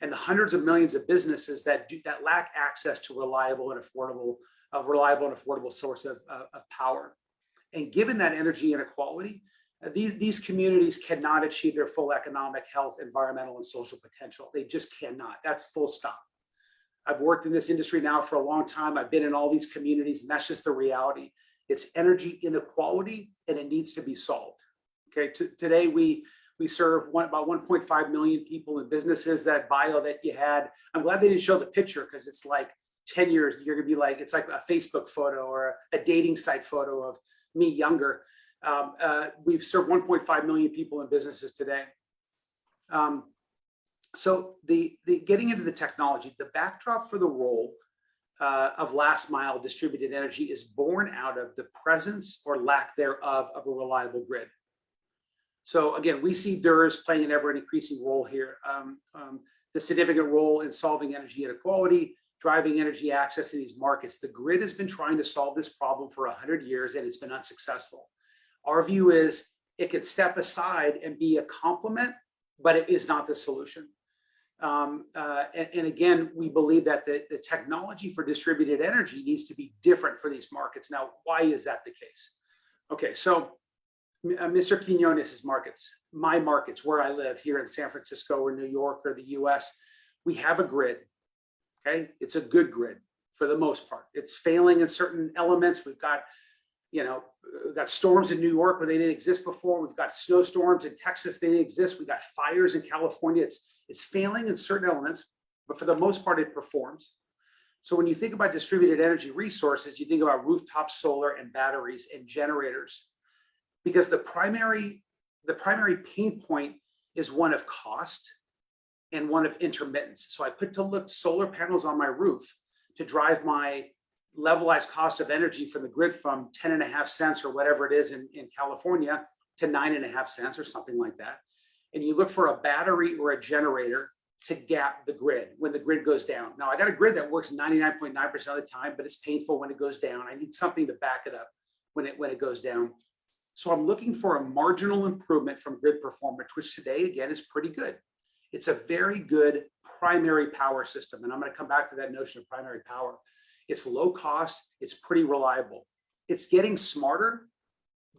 and the hundreds of millions of businesses that lack access to reliable and affordable source of power. And given that energy inequality, These communities cannot achieve their full economic, health, environmental, and social potential. They just cannot. That's full stop. I've worked in this industry now for a long time. I've been in all these communities, and that's just the reality. It's energy inequality, and it needs to be solved. Okay, today we serve about 1.5 million people in businesses. That bio that you had, I'm glad they didn't show the picture, because it's like 10 years, you're gonna be like, it's like a Facebook photo or a dating site photo of me younger. We've served 1.5 million people in businesses today. So the getting into the technology, the backdrop for the role of last mile distributed energy is born out of the presence or lack thereof of a reliable grid. So again, we see DERS playing an ever increasing role here. The significant role in solving energy inequality, driving energy access to these markets. The grid has been trying to solve this problem for 100 years, and it's been unsuccessful. Our view is it could step aside and be a complement, but it is not the solution. And again, we believe that the technology for distributed energy needs to be different for these markets. Now, why is that the case? Okay, so Mr. Quinones's markets, my markets, where I live here in San Francisco or New York or the US, we have a grid, okay? It's a good grid for the most part. It's failing in certain elements. We've got, we've got storms in New York where they didn't exist before. We've got snowstorms in Texas, they didn't exist. We've got fires in California. It's failing in certain elements, but for the most part, it performs. So when you think about distributed energy resources, you think about rooftop solar and batteries and generators, because the primary pain point is one of cost and one of intermittence. So I put to look solar panels on my roof to drive my levelized cost of energy from the grid from 10.5 cents or whatever it is in California to 9.5 cents or something like that. And you look for a battery or a generator to gap the grid when the grid goes down. Now I got a grid that works 99.9% of the time, but it's painful when it goes down. I need something to back it up when it goes down. So I'm looking for a marginal improvement from grid performance, which today, again, is pretty good. It's a very good primary power system. And I'm going to come back to that notion of primary power. It's low cost. It's pretty reliable. It's getting smarter.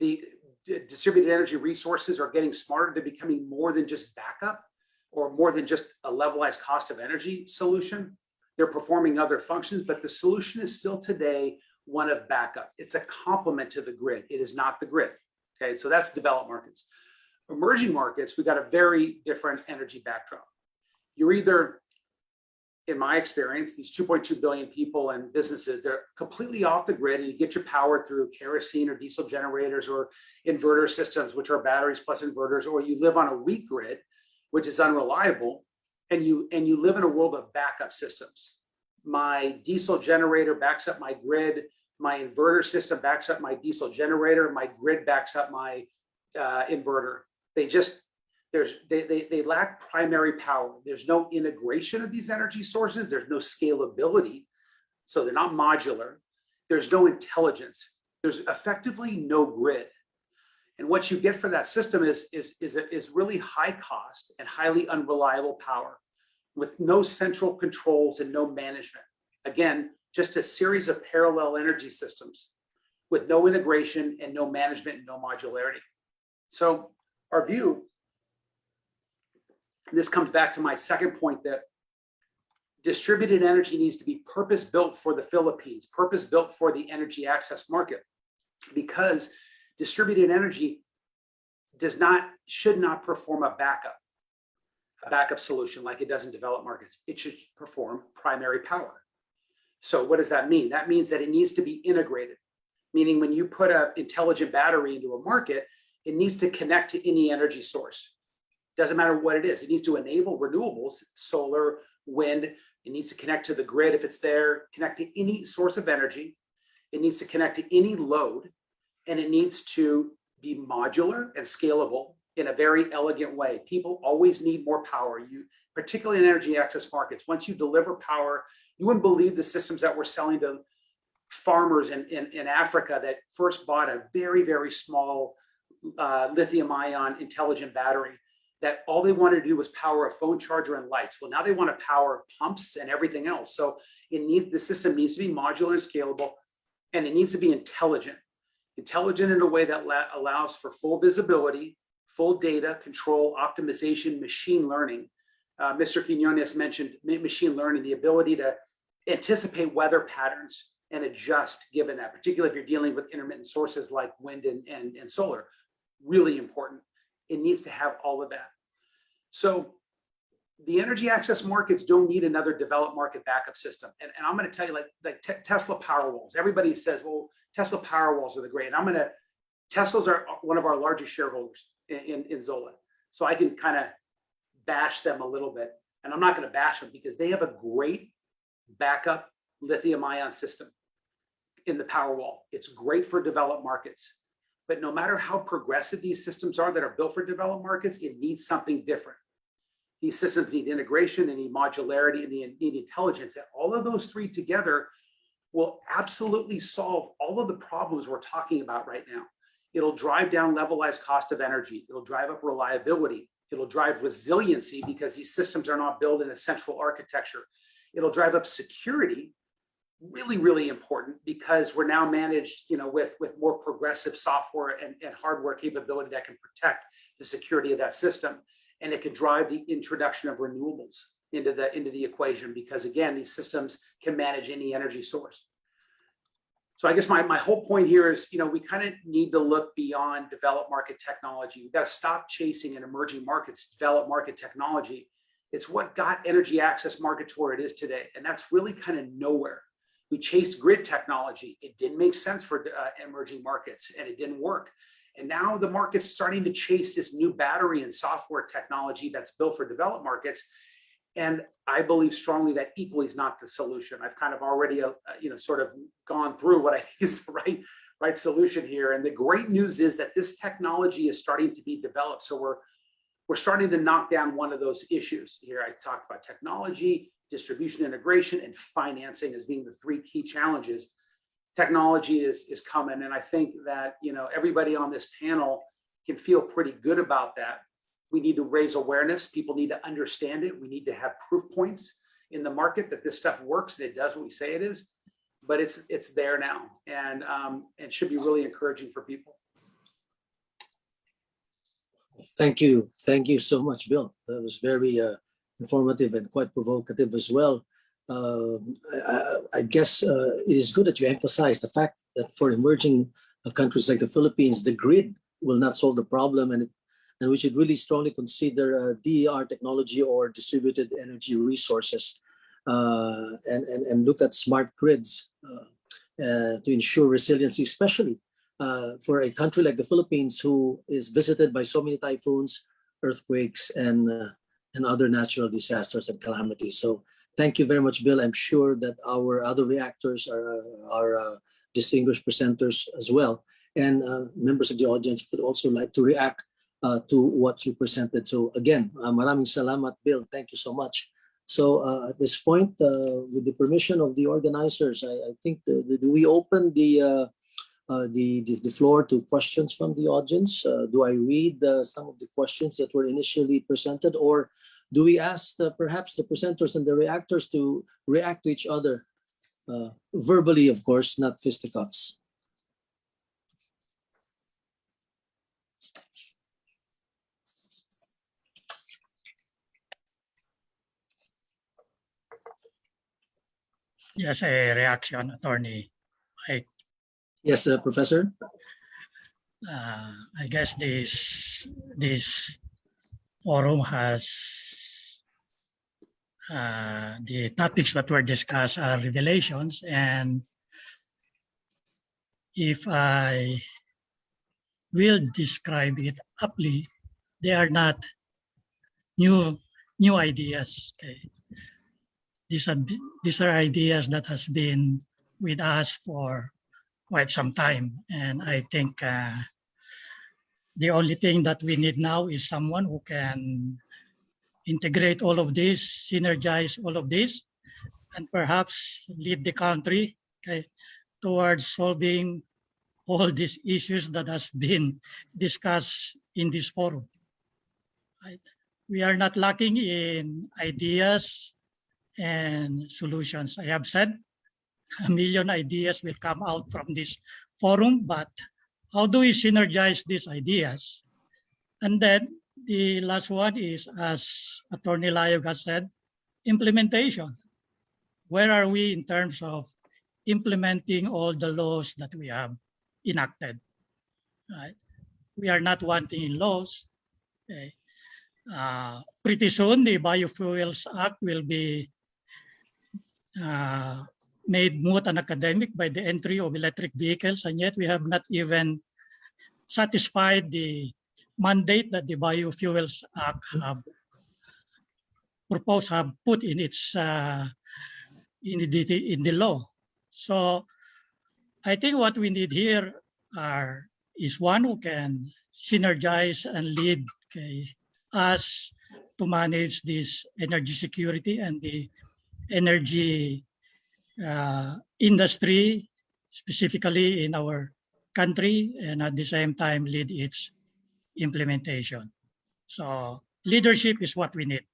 The distributed energy resources are getting smarter. They're becoming more than just backup or more than just a levelized cost of energy solution. They're performing other functions, but the solution is still today one of backup. It's a complement to the grid. It is not the grid. Okay, so that's developed markets. Emerging markets, we've got a very different energy backdrop. You're either, in my experience, these 2.2 billion people and businesses, they're completely off the grid, and you get your power through kerosene or diesel generators or inverter systems, which are batteries plus inverters, or you live on a weak grid, which is unreliable, and you live in a world of backup systems. My diesel generator backs up my grid. My inverter system backs up my diesel generator. My grid backs up my inverter. They lack primary power. There's no integration of these energy sources. There's no scalability. So they're not modular. There's no intelligence. There's effectively no grid. And what you get for that system is really high cost and highly unreliable power with no central controls and no management. Again, just a series of parallel energy systems with no integration and no management and no modularity. So our view, and this comes back to my second point, that distributed energy needs to be purpose-built for the Philippines, purpose-built for the energy access market, because distributed energy should not perform a backup solution like it does in developed markets. It should perform primary power. So what does that mean? That means that it needs to be integrated, meaning when you put an intelligent battery into a market, it needs to connect to any energy source. Doesn't matter what it is. It needs to enable renewables, solar, wind. It needs to connect to the grid if it's there, connect to any source of energy. It needs to connect to any load, and it needs to be modular and scalable in a very elegant way. People always need more power. Particularly in energy access markets, once you deliver power, you wouldn't believe the systems that we're selling to farmers in Africa that first bought a very, very small lithium ion intelligent battery that all they wanted to do was power a phone charger and lights. Well, now they want to power pumps and everything else. So the system needs to be modular and scalable, and it needs to be intelligent. Intelligent in a way that allows for full visibility, full data, control, optimization, machine learning. Mr. Quinones mentioned machine learning, the ability to anticipate weather patterns and adjust given that, particularly if you're dealing with intermittent sources like wind and solar. Really important. It needs to have all of that. So the energy access markets don't need another developed market backup system. And I'm going to tell you, like Tesla Powerwalls. Everybody says, well, Tesla Powerwalls are the great. And Teslas are one of our largest shareholders in Zola. So I can kind of bash them a little bit. And I'm not going to bash them because they have a great backup lithium ion system in the Powerwall. It's great for developed markets. But no matter how progressive these systems are that are built for developed markets, it needs something different. These systems need integration, they need modularity, and they need intelligence. And all of those three together will absolutely solve all of the problems we're talking about right now. It'll drive down levelized cost of energy. It'll drive up reliability. It'll drive resiliency because these systems are not built in a central architecture. It'll drive up security, really, really important because we're now managed, with more progressive software and hardware capability that can protect the security of that system. And it can drive the introduction of renewables into the equation because again, these systems can manage any energy source. So I guess my whole point here is, we kind of need to look beyond developed market technology. We've got to stop chasing in emerging markets, developed market technology. It's what got energy access market to where it is today. And that's really kind of nowhere. We chased grid technology. It didn't make sense for emerging markets and it didn't work. And now the market's starting to chase this new battery and software technology that's built for developed markets. And I believe strongly that equally is not the solution. I've kind of already, sort of gone through what I think is the right solution here. And the great news is that this technology is starting to be developed. So we're starting to knock down one of those issues here. I talked about technology, distribution integration, and financing as being the three key challenges. Technology is coming. And I think that, everybody on this panel can feel pretty good about that. We need to raise awareness. People need to understand it. We need to have proof points in the market that this stuff works and it does what we say it is, but it's there now. And it should be really encouraging for people. Thank you. Thank you so much, Bill. That was very informative and quite provocative as well. I guess it is good that you emphasize the fact that for emerging countries like the Philippines, the grid will not solve the problem, and we should really strongly consider DER technology or distributed energy resources, and look at smart grids to ensure resiliency, especially for a country like the Philippines, who is visited by so many typhoons, earthquakes, and other natural disasters and calamities. So thank you very much, Bill. I'm sure that our other reactors are distinguished presenters as well, and members of the audience would also like to react to what you presented. So again, maraming salamat, Bill. Thank you so much. So at this point, with the permission of the organizers, I think do we open the floor to questions from the audience? Do I read some of the questions that were initially presented, or do we ask perhaps the presenters and the reactors to react to each other verbally, of course, not fisticuffs? Yes, a reaction, Attorney. Yes, Professor. I guess this forum has the topics that were discussed are revelations, and if I will describe it aptly, they are not new ideas. Okay. These are ideas that has been with us for quite some time, and I think the only thing that we need now is someone who can integrate all of this, synergize all of this, and perhaps lead the country, okay, towards solving all these issues that has been discussed in this forum. Right? We are not lacking in ideas and solutions. I have said 1 million ideas will come out from this forum, but how do we synergize these ideas? And then the last one is, as Attorney Layog has said, implementation. Where are we in terms of implementing all the laws that we have enacted? Right? We are not wanting in laws. Okay. Pretty soon, the Biofuels Act will be made moot and academic by the entry of electric vehicles, and yet we have not even satisfied the mandate that the Biofuels Act have proposed, have put in its in the law. So I think what we need here is one who can synergize and lead us to manage this energy security and the energy industry, specifically in our country, and at the same time lead its implementation. So leadership is what we need.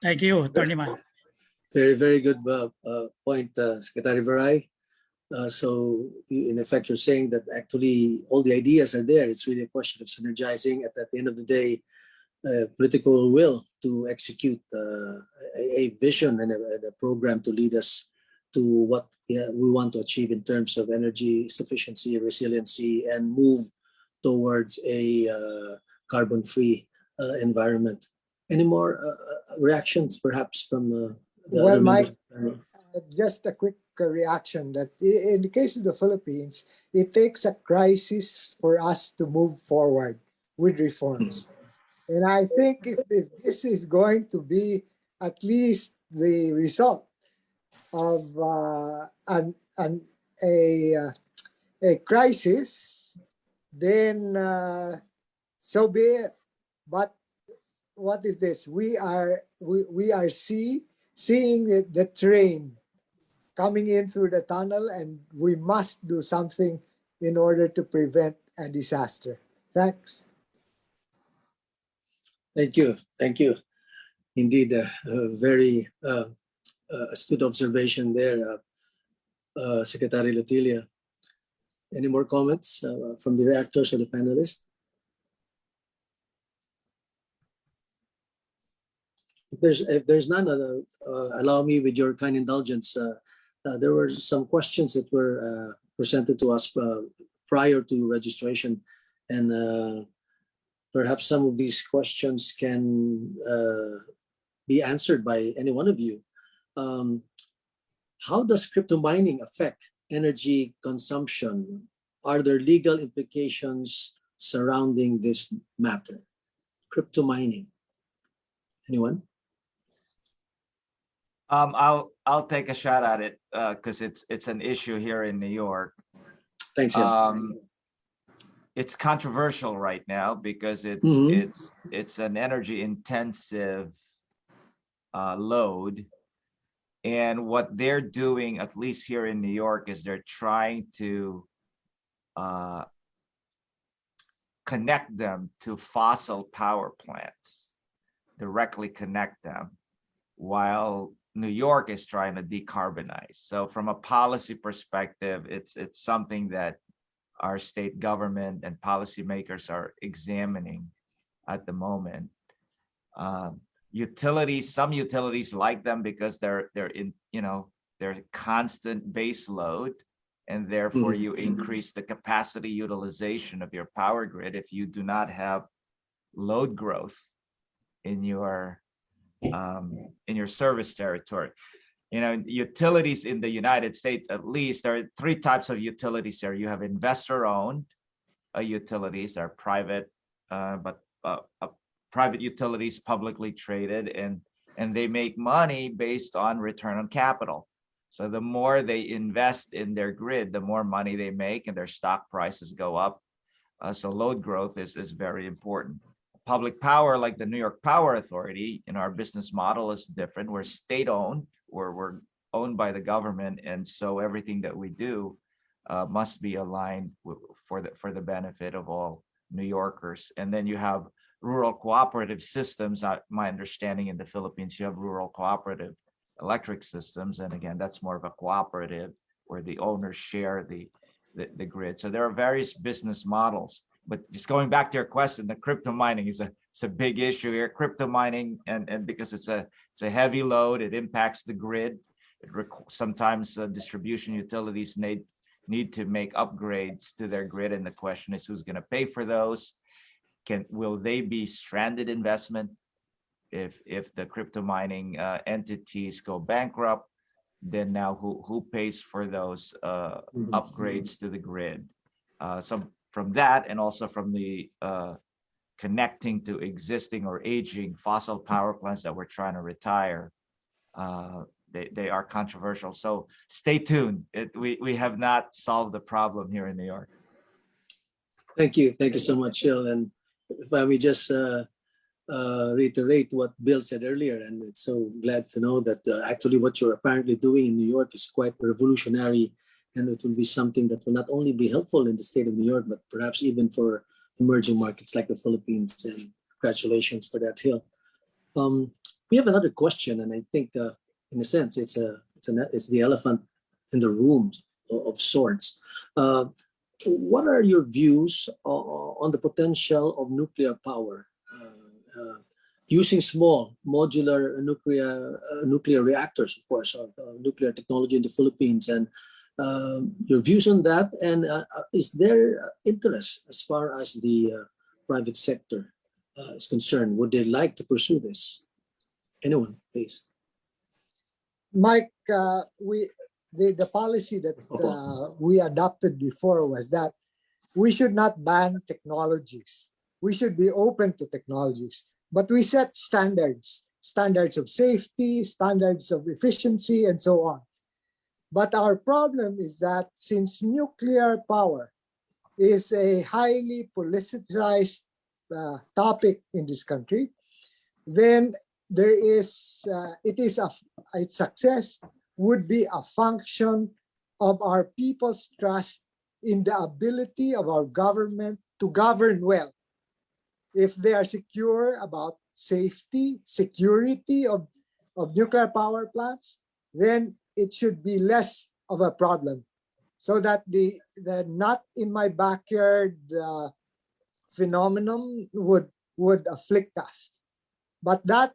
Thank you, Attorney Man. Very, very good point, Secretary Viray. So in effect, you're saying that actually all the ideas are there. It's really a question of synergizing at the end of the day, political will to execute a vision and a program to lead us to what we want to achieve in terms of energy sufficiency, resiliency, and move towards a carbon-free environment. Any more reactions, perhaps, from the other Mike, members? just a quick reaction that in the case of the Philippines, it takes a crisis for us to move forward with reforms. And I think if this is going to be at least the result of a crisis, then so be it. But what is this? We are seeing the train coming in through the tunnel, and we must do something in order to prevent a disaster. Thanks. Thank you. Thank you. Indeed, a very astute observation there, Secretary Latilia. Any more comments from the reactors or the panelists? If there's none, allow me, with your kind indulgence, there were some questions that were presented to us prior to registration, and perhaps some of these questions can be answered by any one of you. How does crypto mining affect energy consumption? Are there legal implications surrounding this matter? Crypto mining. Anyone? I'll take a shot at it because it's an issue here in New York. Thanks. It's controversial right now because it's an energy intensive load, and what they're doing, at least here in New York, is they're trying to connect them to fossil power plants, directly connect them, while New York is trying to decarbonize. So from a policy perspective, it's something that our state government and policymakers are examining at the moment. Utilities, some utilities like them because they're in, they're constant base load, and therefore you increase the capacity utilization of your power grid if you do not have load growth in your service territory. Utilities in the United States, at least, there are three types of utilities there. You have investor-owned utilities, they're private, private utilities, publicly traded, and they make money based on return on capital. So the more they invest in their grid, the more money they make, and their stock prices go up. So load growth is very important. Public power, like the New York Power Authority, our business model is different. We're state-owned, we're owned by the government, and so everything that we do must be aligned for the benefit of all New Yorkers. And then you have rural cooperative systems. My understanding, in the Philippines, you have rural cooperative electric systems, and again, that's more of a cooperative where the owners share the the grid. So there are various business models. But just going back to your question, the crypto mining is it's a big issue here. Crypto mining, and because it's a heavy load, it impacts the grid. Sometimes distribution utilities need to make upgrades to their grid, and the question is, who's going to pay for those? Will they be stranded investment if the crypto mining entities go bankrupt? Then now who pays for those upgrades to the grid? Some from that, and also from the connecting to existing or aging fossil power plants that we're trying to retire. They are controversial. So stay tuned. We have not solved the problem here in New York. Thank you so much, Shil. And if I may just reiterate what Bill said earlier, and it's so glad to know that actually what you're apparently doing in New York is quite revolutionary, and it will be something that will not only be helpful in the state of New York, but perhaps even for emerging markets like the Philippines. And congratulations for that, Hill. We have another question, and I think, in a sense, it's the elephant in the room of sorts. What are your views on the potential of nuclear power? Using small modular nuclear reactors, of course, or nuclear technology in the Philippines, and your views on that, and is there interest as far as the private sector is concerned? Would they like to pursue this? Anyone, please. Mike, the policy that we adopted before was that we should not ban technologies. We should be open to technologies, but we set standards of safety, standards of efficiency, and so on. But our problem is that since nuclear power is a highly politicized topic in this country, then there is its success would be a function of our people's trust in the ability of our government to govern well. If they are secure about safety, security of nuclear power plants, then it should be less of a problem, so that the not in my backyard phenomenon would afflict us. But that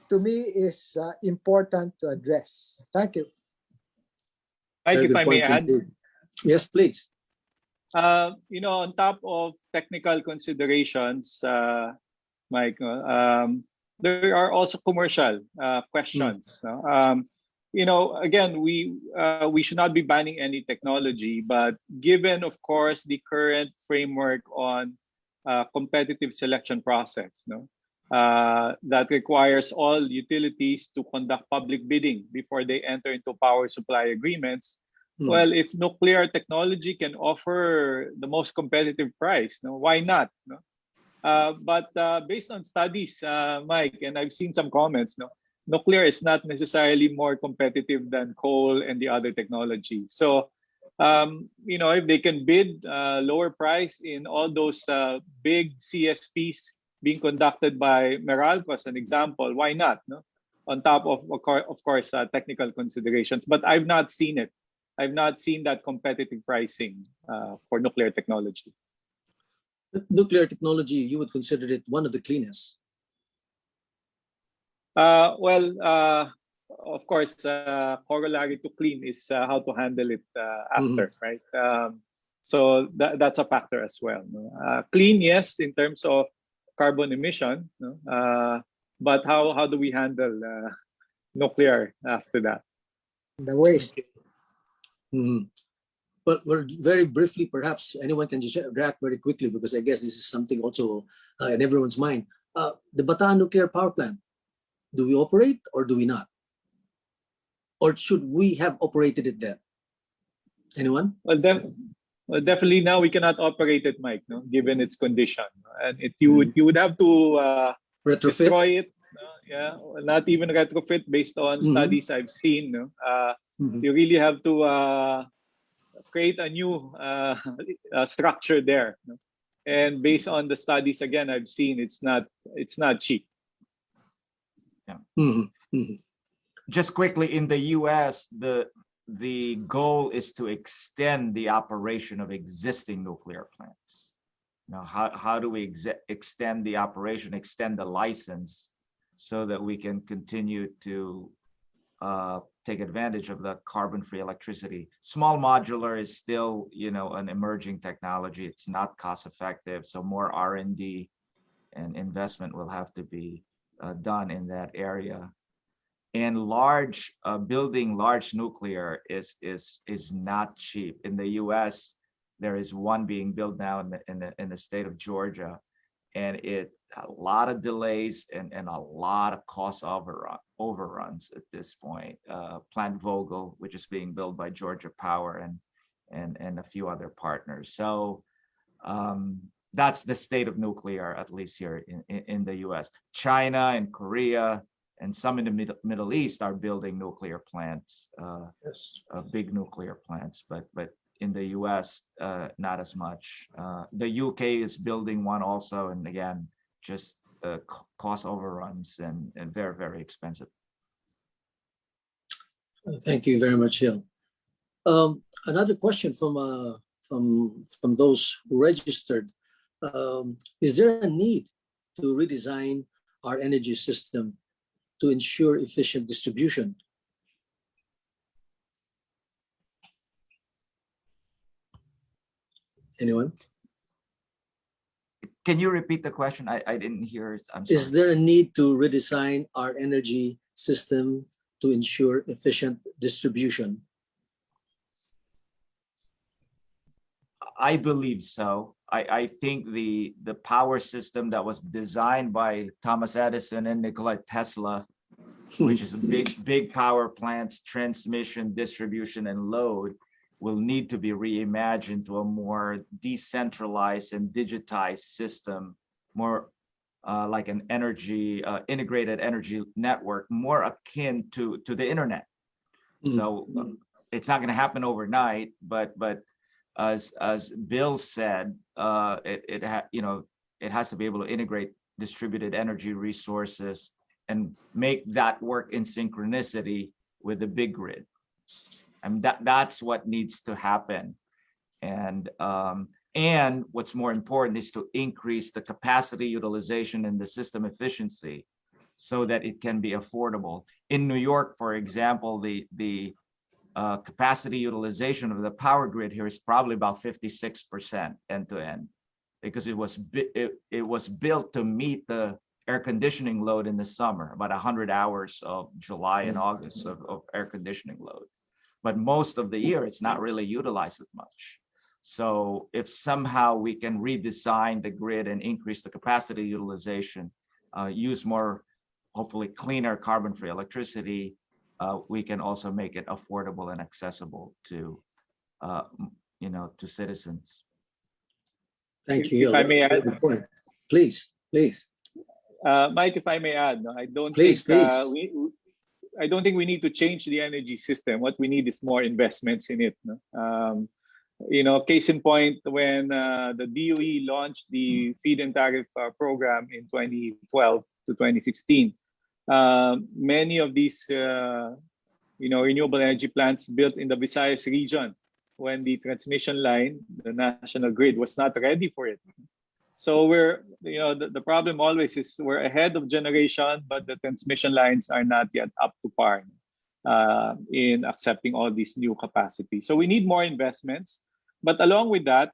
to me is important to address. Thank you. Mike, if I may add. Yes, please. On top of technical considerations, Mike, there are also commercial questions. Again, we should not be banning any technology, but given, of course, the current framework on competitive selection process, that requires all utilities to conduct public bidding before they enter into power supply agreements. Well, if nuclear technology can offer the most competitive price, why not? But based on studies, Mike, and I've seen some comments, nuclear is not necessarily more competitive than coal and the other technology. So, if they can bid lower price in all those big CSPs being conducted by Meralco, as an example, why not? On top of course, technical considerations. But I've not seen it. I've not seen that competitive pricing for nuclear technology. Nuclear technology, you would consider it one of the cleanest? Of course, corollary to clean is how to handle it after, right? So that's a factor as well. Clean, yes, in terms of carbon emission, but how do we handle nuclear after that? The waste. But we're very briefly, perhaps anyone can just react very quickly, because I guess this is something also in everyone's mind. The Bataan nuclear power plant, do we operate or do we not? Or should we have operated it then? Anyone? Well, definitely now we cannot operate it, Mike, given its condition. And you would have to destroy it. Not even retrofit, based on studies I've seen. You really have to create a new structure there. And based on the studies, again, I've seen it's not cheap. Yeah. Just quickly, in the US, the goal is to extend the operation of existing nuclear plants. Now, how do we extend the operation, extend the license, so that we can continue to take advantage of the carbon-free electricity? Small modular is still, an emerging technology. It's not cost-effective, so more R&D and investment will have to be done in that area. And building large nuclear is not cheap. In the U.S., there is one being built now in the state of Georgia, and a lot of delays and a lot of cost overruns at this point. Plant Vogtle, which is being built by Georgia Power and a few other partners. So that's the state of nuclear, at least here in the U.S. China and Korea and some in the Middle East are building nuclear plants, big nuclear plants, but in the U.S., not as much. The UK is building one also, and again, just cost overruns and very, very expensive. Thank you very much, Hill. Another question from those who registered. Is there a need to redesign our energy system to ensure efficient distribution? Anyone? Can you repeat the question? I didn't hear. I'm sorry. Is there a need to redesign our energy system to ensure efficient distribution? I believe so. I think the power system that was designed by Thomas Edison and Nikola Tesla, which is big power plants, transmission, distribution, and load, will need to be reimagined to a more decentralized and digitized system, more like an integrated energy network, more akin to the internet. So it's not going to happen overnight, but as Bill said, it has to be able to integrate distributed energy resources and make that work in synchronicity with the big grid. And that's what needs to happen. And what's more important is to increase the capacity utilization and the system efficiency so that it can be affordable. In New York, for example, the capacity utilization of the power grid here is probably about 56% end to end, because it was built to meet the air conditioning load in the summer, about 100 hours of July and August of air conditioning load. But most of the year, it's not really utilized as much. So if somehow we can redesign the grid and increase the capacity utilization, use more, hopefully cleaner carbon-free electricity, we can also make it affordable and accessible to citizens. Thank you. If I may add, please. Mike, if I may add, I don't think we need to change the energy system. What we need is more investments in it. Case in point, when the DOE launched the feed-in tariff program in 2012 to 2016, many of these renewable energy plants built in the Visayas region, when the transmission line, the national grid, was not ready for it. So the problem always is we're ahead of generation, but the transmission lines are not yet up to par in accepting all these new capacity. So we need more investments. But along with that,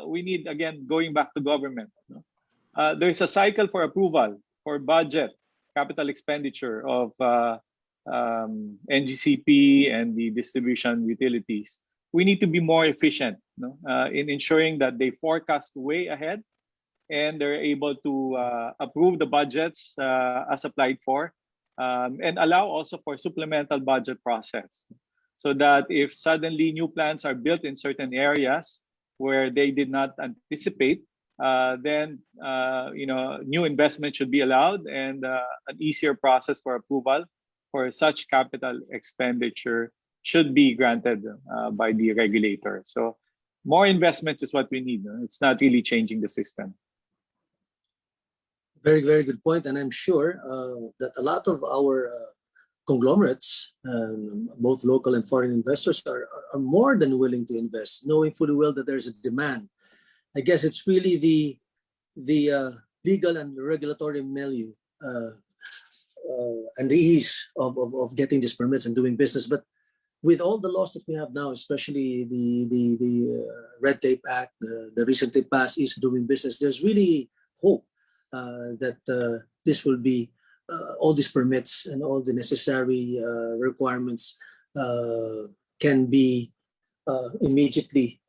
we need, again, going back to government. There's a cycle for approval for budget, capital expenditure of NGCP and the distribution utilities. We need to be more efficient in ensuring that they forecast way ahead and they're able to approve the budgets as applied for, and allow also for supplemental budget process, so that if suddenly new plants are built in certain areas where they did not anticipate, then new investment should be allowed, and an easier process for approval for such capital expenditure should be granted by the regulator. So more investments is what we need. It's not really changing the system. Very, very good point. And I'm sure that a lot of our conglomerates, both local and foreign investors, are more than willing to invest, knowing fully well that there's a demand. I guess it's really the legal and regulatory milieu and the ease of getting these permits and doing business. But with all the laws that we have now, especially the Red Tape Act, the recently passed Ease of Doing Business, there's really hope that this will be all these permits and all the necessary requirements can be immediately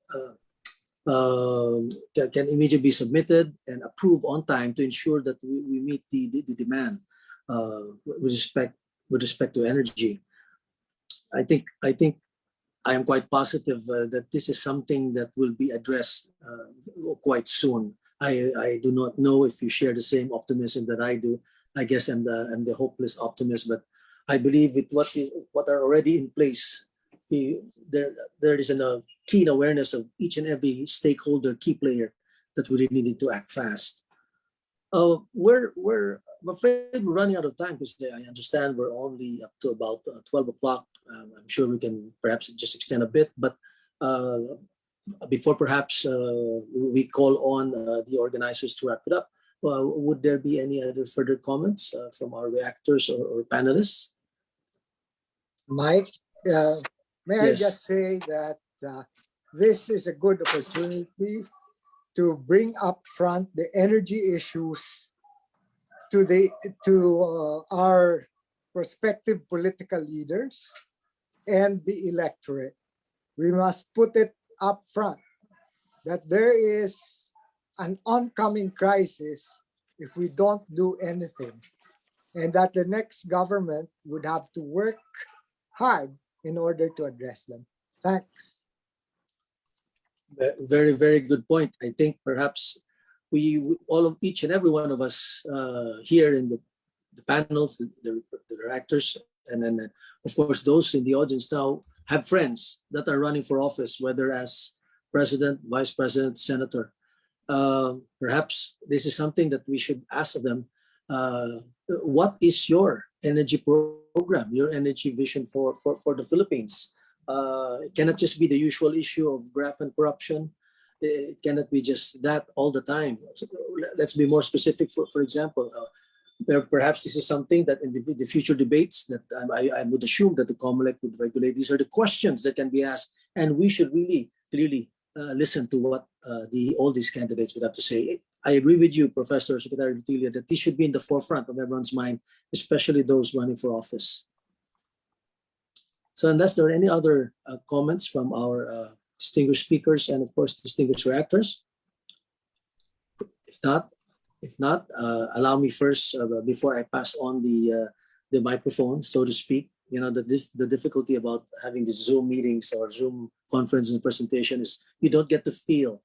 be submitted and approved on time to ensure that we meet the demand with respect to energy. I think I am quite positive that this is something that will be addressed quite soon. I do not know if you share the same optimism that I do. I guess I'm the hopeless optimist, but I believe with what are already in place, there is a keen awareness of each and every stakeholder, key player, that we really need to act fast. I'm afraid we're running out of time because I understand we're only up to about 12 o'clock. I'm sure we can perhaps just extend a bit, but before perhaps we call on the organizers to wrap it up, would there be any other further comments from our reactors or panelists? Mike, may I Yes. just say that this is a good opportunity to bring up front the energy issues to our prospective political leaders and the electorate. We must put it up front that there is an oncoming crisis if we don't do anything, and that the next government would have to work hard in order to address them. Thanks. Very, very good point. I think perhaps each and every one of us here in the panels, the reactors, and then of course those in the audience now have friends that are running for office, whether as president, vice president, senator. Perhaps this is something that we should ask of them. What is your energy program, your energy vision for the Philippines? It cannot just be the usual issue of graft and corruption. It cannot be just that all the time. Let's be more specific. For example, perhaps this is something that in the future debates that I would assume that the COMELEC would regulate. These are the questions that can be asked, and we should really clearly listen to what all these candidates would have to say. I agree with you, Professor Secretary Rutilia, that this should be in the forefront of everyone's mind, especially those running for office. So unless there are any other comments from our distinguished speakers and of course distinguished reactors, if not, allow me first before I pass on the microphone, so to speak. You know, the difficulty about having the Zoom meetings or Zoom conference and presentation is you don't get to feel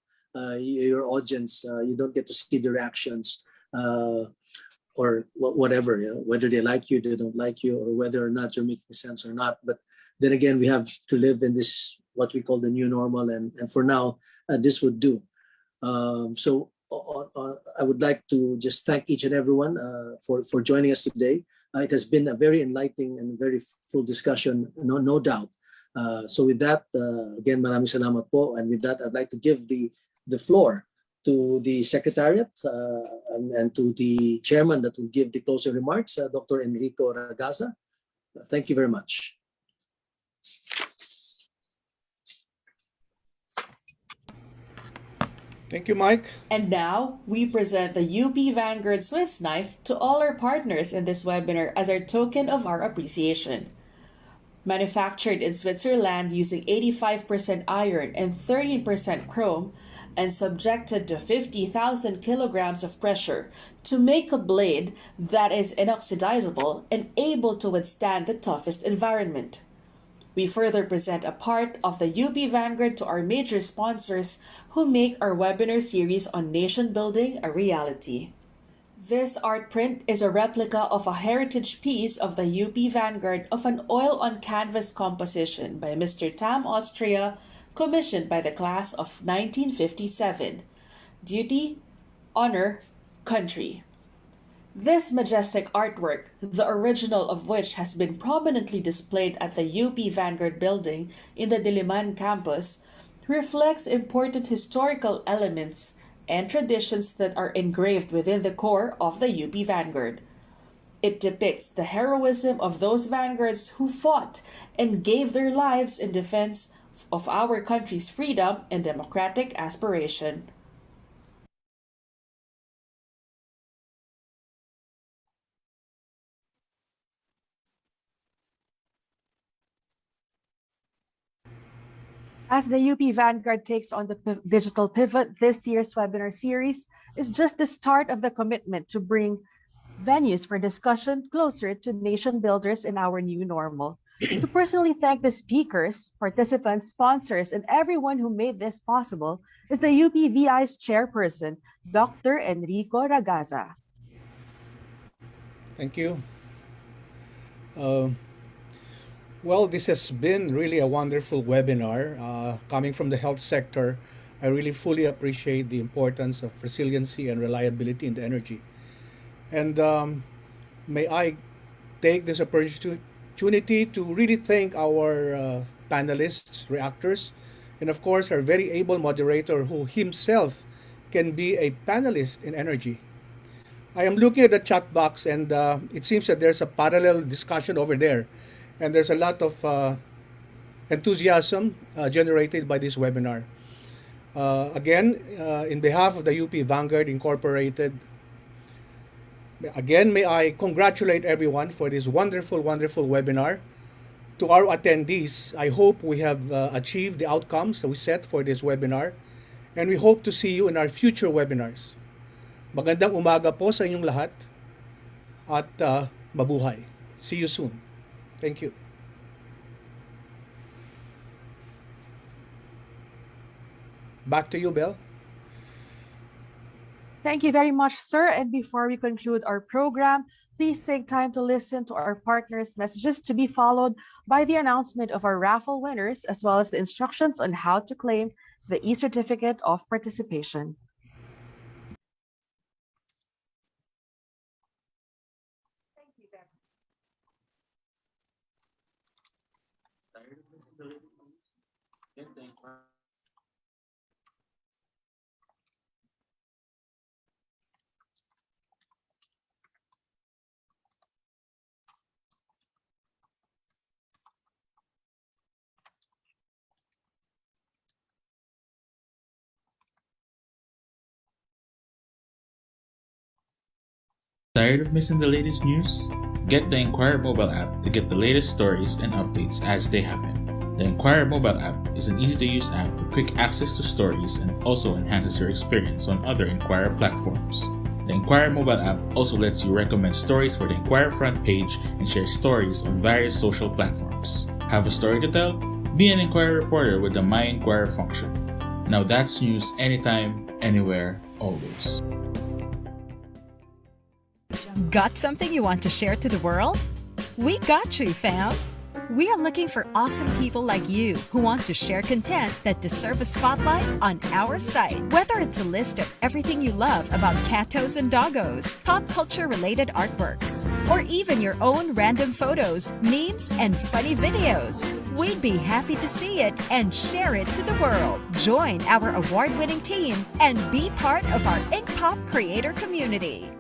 your audience, you don't get to see the reactions or whatever, you know, whether they like you, they don't like you, or whether or not you're making sense or not. But then again, we have to live in this, what we call the new normal, and for now, this would do. So I would like to just thank each and everyone for joining us today. It has been a very enlightening and very full discussion, no doubt. So with that, again, maraming salamat po. And with that, I'd like to give the floor to the Secretariat and to the Chairman that will give the closing remarks, Dr. Enrico Ragaza. Thank you very much. Thank you, Mike. And now, we present the UP Vanguard Swiss knife to all our partners in this webinar as our token of our appreciation. Manufactured in Switzerland using 85% iron and 13% chrome, and subjected to 50,000 kilograms of pressure to make a blade that is inoxidizable and able to withstand the toughest environment. We further present a part of the UP Vanguard to our major sponsors who make our webinar series on nation building a reality. This art print is a replica of a heritage piece of the UP Vanguard of an oil on canvas composition by Mr. Tam Austria, commissioned by the class of 1957. Duty, honor, country. This majestic artwork, the original of which has been prominently displayed at the UP Vanguard building in the Diliman campus, reflects important historical elements and traditions that are engraved within the core of the UP Vanguard. It depicts the heroism of those vanguards who fought and gave their lives in defense of our country's freedom and democratic aspiration. As the UP Vanguard takes on the digital pivot, this year's webinar series is just the start of the commitment to bring venues for discussion closer to nation builders in our new normal. To personally thank the speakers, participants, sponsors, and everyone who made this possible is the UPVI's chairperson, Dr. Enrico Ragazza. Thank you. Well, this has been really a wonderful webinar. Coming from the health sector, I really fully appreciate the importance of resiliency and reliability in the energy. And may I take this opportunity to really thank our panelists, reactors, and of course our very able moderator who himself can be a panelist in energy. I am looking at the chat box and it seems that there's a parallel discussion over there. And there's a lot of enthusiasm generated by this webinar. Again, in behalf of the UP Vanguard Incorporated, again, may I congratulate everyone for this wonderful, wonderful webinar. To our attendees, I hope we have achieved the outcomes that we set for this webinar. And we hope to see you in our future webinars. Magandang umaga po sa inyong lahat at mabuhay. See you soon. Thank you. Back to you, Belle. Thank you very much, sir. And before we conclude our program, please take time to listen to our partners' messages to be followed by the announcement of our raffle winners, as well as the instructions on how to claim the e-certificate of participation. Tired of missing the latest news? Get the Inquirer mobile app to get the latest stories and updates as they happen. The Inquirer mobile app is an easy-to-use app with quick access to stories and also enhances your experience on other Inquirer platforms. The Inquirer mobile app also lets you recommend stories for the Inquirer front page and share stories on various social platforms. Have a story to tell? Be an Inquirer reporter with the My Inquirer function. Now that's news anytime, anywhere, always. Got something you want to share to the world? We got you, fam! We are looking for awesome people like you who want to share content that deserve a spotlight on our site. Whether it's a list of everything you love about catos and doggos, pop culture related artworks, or even your own random photos, memes, and funny videos, we'd be happy to see it and share it to the world. Join our award-winning team and be part of our Ink Pop creator community.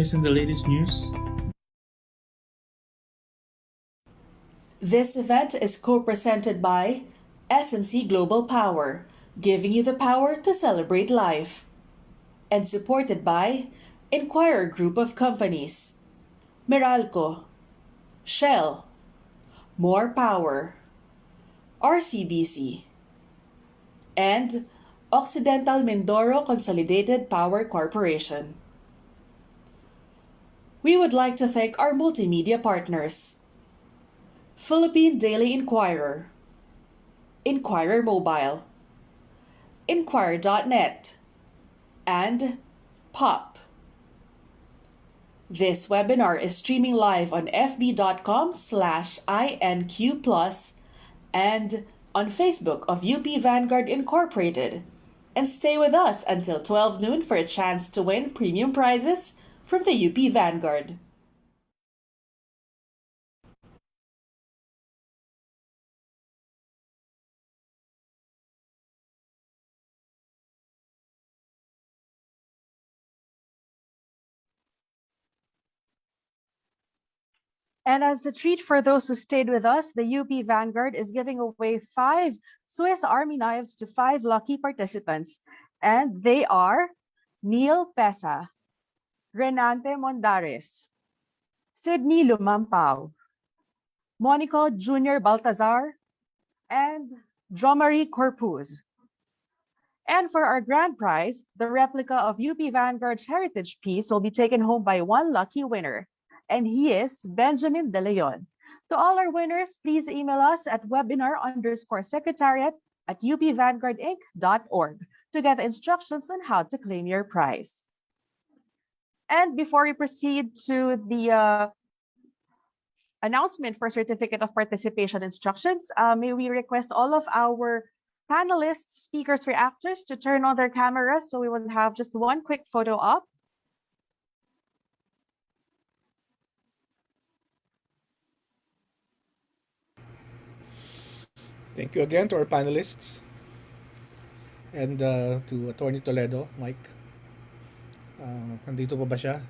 missing the latest news? This event is co-presented by SMC Global Power, giving you the power to celebrate life, and supported by Inquirer Group of Companies, Meralco, Shell, More Power, RCBC, and Occidental Mindoro Consolidated Power Corporation. We would like to thank our multimedia partners: Philippine Daily Inquirer, Inquirer Mobile, Inquirer.net, and POP. This webinar is streaming live on fb.com/INQ+, and on Facebook of UP Vanguard Incorporated. And stay with us until 12 noon for a chance to win premium prizes from the UP Vanguard. And as a treat for those who stayed with us, the UP Vanguard is giving away 5 Swiss Army knives to 5 lucky participants. And they are Neil Pesa, Renante Mondares, Sydney Lumampao, Monico Jr. Baltazar, and Dromary Corpus. And for our grand prize, the replica of UP Vanguard's heritage piece will be taken home by one lucky winner. And he is Benjamin De Leon. To all our winners, please email us at webinar_secretariat@upvanguardinc.org to get instructions on how to claim your prize. And before we proceed to the announcement for certificate of participation instructions, may we request all of our panelists, speakers, reactors to turn on their cameras so we will have just one quick photo op. Thank you again to our panelists and to Attorney Toledo, Mike. Nandito pa ba siya?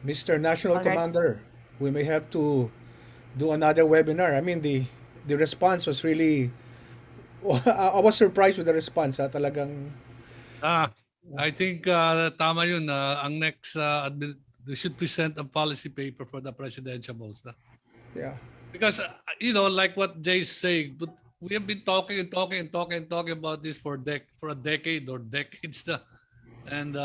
Mr. National Commander, we may have to do another webinar. I mean, the response was really, I was surprised with the response. Talagang... I think tama yun. Ang next, we should present a policy paper for the presidential votes. Yeah. Because, like what Jay's saying, but we have been talking about this for a decade or decades na. And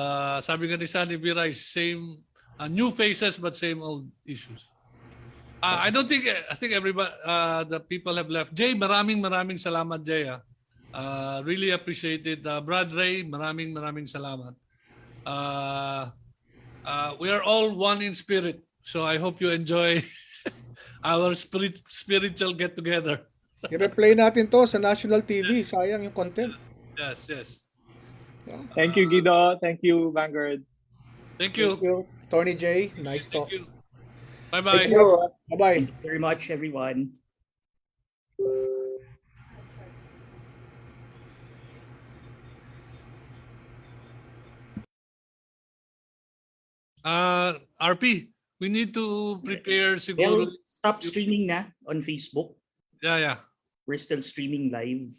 sabi nga ni Sunny Viray, same, new faces but same old issues. I think everybody, the people have left. Jay, maraming salamat, Jay. Really appreciate it. Brad Ray, maraming salamat. We are all one in spirit. So I hope you enjoy our spiritual get-together. I-replay natin to sa national TV. Sayang yung content. Yes. Yeah. Thank you, Guido. Thank you, Vanguard. Thank you. Thank you, Tony J. Nice talk. Thank you. Bye-bye. Bye-bye. Thank you very much, everyone. RP, we need to prepare siguro. Well, stop streaming na on Facebook. Yeah. We're still streaming live.